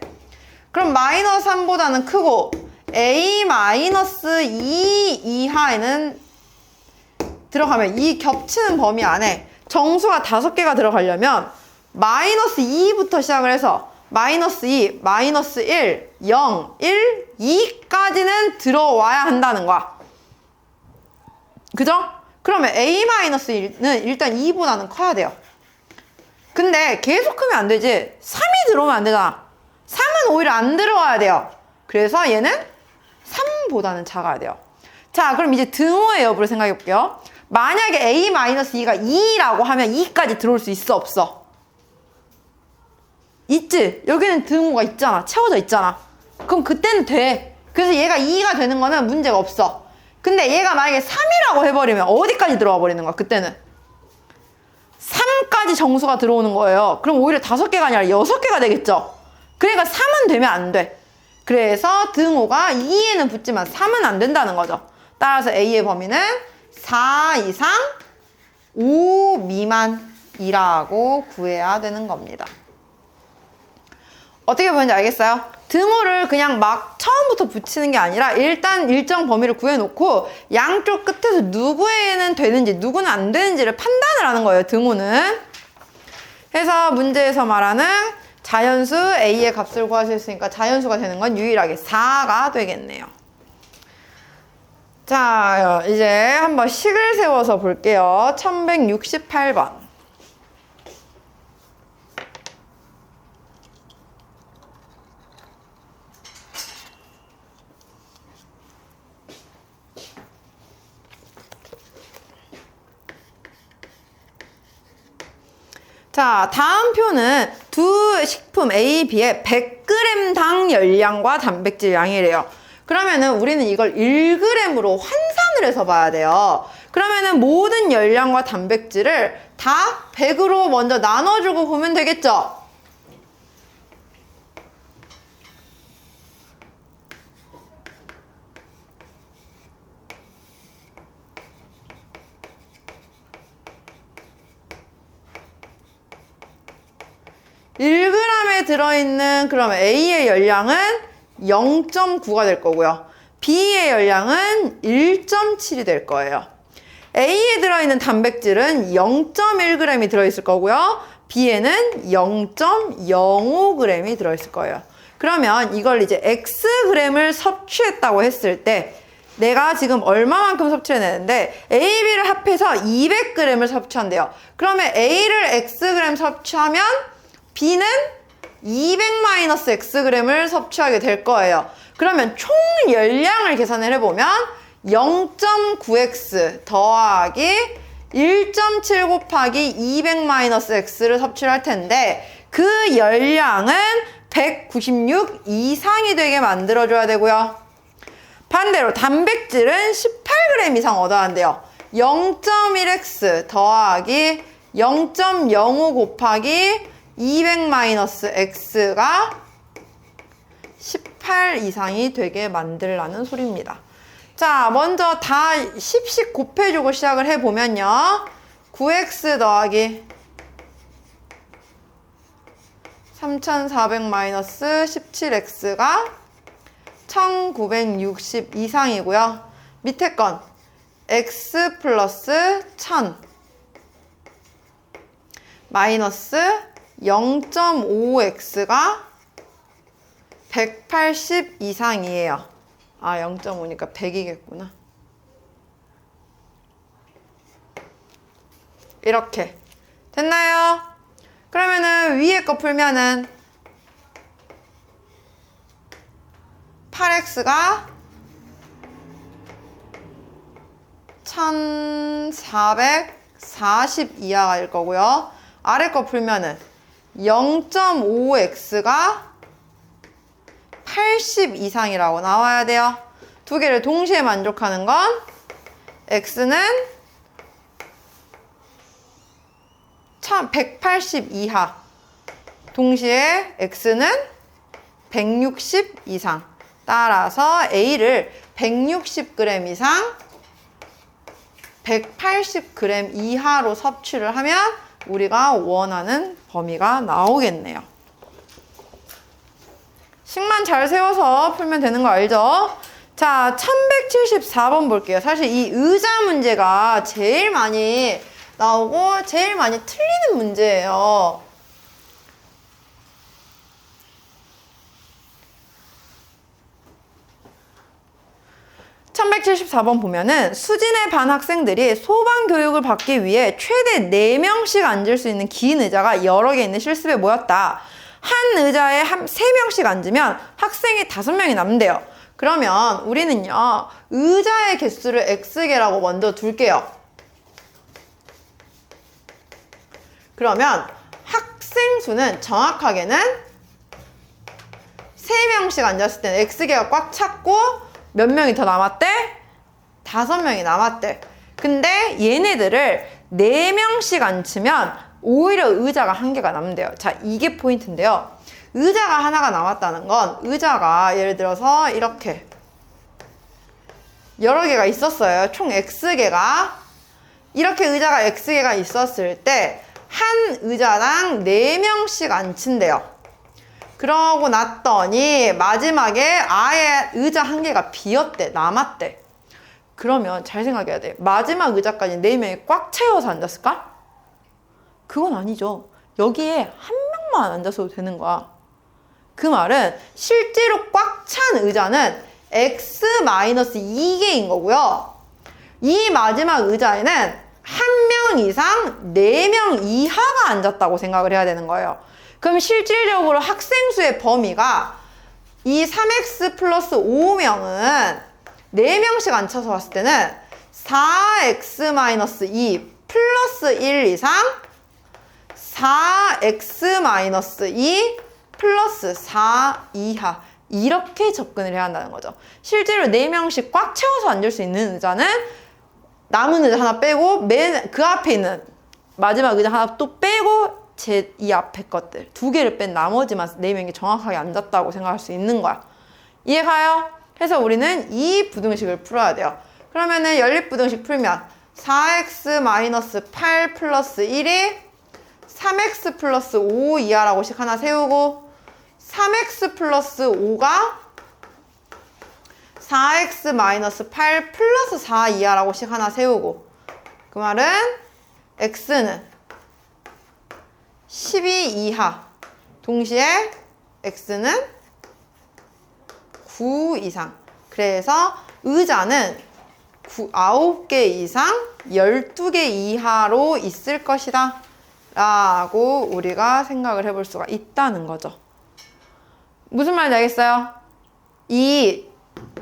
그럼 마이너스 3보다는 크고 a-2 이하에는 들어가면 이 겹치는 범위 안에 정수가 5개가 들어가려면 마이너스 2부터 시작을 해서 마이너스 2, 마이너스 1, 0, 1, 2까지는 들어와야 한다는 거야. 그죠? 그러면 a-1은 일단 2보다는 커야 돼요. 근데 계속 크면 안 되지. 3이 들어오면 안 되잖아. 3은 오히려 안 들어와야 돼요. 그래서 얘는 3보다는 작아야 돼요. 자, 그럼 이제 등호의 여부를 생각해 볼게요. 만약에 a-2가 2라고 하면 2까지 들어올 수 있어, 없어? 있지? 여기는 등호가 있잖아. 채워져 있잖아. 그럼 그때는 돼. 그래서 얘가 2가 되는 거는 문제가 없어. 근데 얘가 만약에 3이라고 해버리면 어디까지 들어와 버리는 거야, 그때는? 3까지 정수가 들어오는 거예요. 그럼 오히려 5개가 아니라 6개가 되겠죠? 그러니까 3은 되면 안 돼. 그래서 등호가 2에는 붙지만 3은 안 된다는 거죠. 따라서 A의 범위는 4 이상 5 미만이라고 구해야 되는 겁니다. 어떻게 보는지 알겠어요? 등호를 그냥 막 처음부터 붙이는 게 아니라 일단 일정 범위를 구해놓고 양쪽 끝에서 누구에는 되는지 누구는 안 되는지를 판단을 하는 거예요, 등호는. 그래서 문제에서 말하는 자연수 A의 값을 구하실 수 있으니까 자연수가 되는 건 유일하게 4가 되겠네요. 자, 이제 한번 식을 세워서 볼게요. 1168번. 자, 다음 표는 두 식품 A, B의 100g당 열량과 단백질 양이래요. 그러면은 우리는 이걸 1g으로 환산을 해서 봐야 돼요. 그러면은 모든 열량과 단백질을 다 100으로 먼저 나눠주고 보면 되겠죠? (1g에) 들어있는 그러면 A의 열량은 0.9가 될 거고요. B의 열량은 1.7이 될 거예요. A에 들어있는 단백질은 0.1g이 들어있을 거고요. B에는 0.05g이 들어있을 거예요. 그러면 이걸 이제 Xg을 섭취했다고 했을 때 내가 지금 얼마만큼 섭취해내는데 A, B를 합해서 200g을 섭취한대요. 그러면 A를 Xg 섭취하면 B는 200-Xg을 섭취하게 될 거예요. 그러면 총 열량을 계산을 해보면 0.9x 더하기 1.7 곱하기 200-X를 섭취를 할 텐데 그 열량은 196 이상이 되게 만들어줘야 되고요. 반대로 단백질은 18g 이상 얻어야 한대요. 0.1x 더하기 0.05 곱하기 200-X가 18 이상이 되게 만들라는 소리입니다. 자, 먼저 다 10씩 곱해주고 시작을 해보면요. 9x 더하기 3400 마이너스 17x가 1960 이상이고요. 밑에 건 x 플러스 1000 마이너스 0.5x가 180 이상이에요. 아, 0.5니까 100이겠구나. 이렇게 됐나요? 그러면은 위에 거 풀면은 8x가 1440 이하일 거고요. 아래 거 풀면은 0.5x가 80 이상이라고 나와야 돼요. 두 개를 동시에 만족하는 건 x는 180 이하, 동시에 x는 160 이상. 따라서 a를 160g 이상, 180g 이하로 섭취를 하면 우리가 원하는 범위가 나오겠네요. 식만 잘 세워서 풀면 되는 거 알죠? 자, 1174번 볼게요. 사실 이 의자 문제가 제일 많이 나오고 제일 많이 틀리는 문제예요. (1174번) 보면은 수진의 반 학생들이 소방 교육을 받기 위해 최대 4명씩 앉을 수 있는 긴 의자가 여러 개 있는 실습에 모였다. 한 의자에 3명씩 앉으면 학생이 5명이 남는데요. 그러면 우리는요, 의자의 개수를 x개라고 먼저 둘게요. 그러면 학생 수는 정확하게는 3명씩 앉았을 때는 x개가 꽉 찼고 몇 명이 더 남았대? 5명이 남았대. 근데 얘네들을 4명씩 앉히면 오히려 의자가 1개가 남는데요. 자, 이게 포인트인데요. 의자가 하나가 남았다는 건 의자가 예를 들어서 이렇게 여러 개가 있었어요. 총 x개가. 이렇게 의자가 x개가 있었을 때 한 의자당 4명씩 앉힌대요. 그러고 났더니 마지막에 아예 의자 1개가 비었대. 남았대. 그러면 잘 생각해야 돼. 마지막 의자까지 4명이 꽉 채워서 앉았을까? 그건 아니죠. 여기에 한 명만 앉았어도 되는 거야. 그 말은 실제로 꽉 찬 의자는 x-2개인 거고요. 이 마지막 의자에는 1명 이상 4명 이하가 앉았다고 생각을 해야 되는 거예요. 그럼 실질적으로 학생 수의 범위가 이 3x 플러스 5명은 4명씩 앉혀서 봤을 때는 4x-2 플러스 1 이상 4x-2 플러스 4 이하, 이렇게 접근을 해야 한다는 거죠. 실제로 4명씩 꽉 채워서 앉을 수 있는 의자는 남은 의자 하나 빼고 그 앞에 있는 마지막 의자 하나 또 빼고 이 앞에 것들 2개를 뺀 나머지만 4명이 정확하게 앉았다고 생각할 수 있는 거야. 이해가요? 그래서 우리는 이 부등식을 풀어야 돼요. 그러면은 연립부등식 풀면 4x-8 플러스 1이 3x 플러스 5 이하라고 식 하나 세우고 3x 플러스 5가 4x-8 플러스 4 이하라고 식 하나 세우고, 그 말은 x는 12 이하, 동시에 x는 9 이상. 그래서 의자는 9개 이상 12개 이하로 있을 것이다 라고 우리가 생각을 해볼 수가 있다는 거죠. 무슨 말인지 알겠어요? 이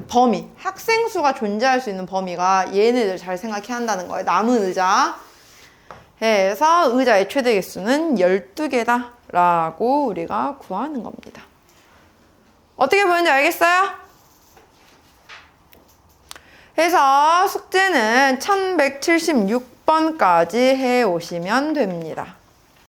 범위, 학생 수가 존재할 수 있는 범위가 얘네들 잘 생각해야 한다는 거예요. 남은 의자 해서 의자의 최대 개수는 12개다 라고 우리가 구하는 겁니다. 어떻게 보는지 알겠어요? 그래서 숙제는 1176번까지 해 오시면 됩니다.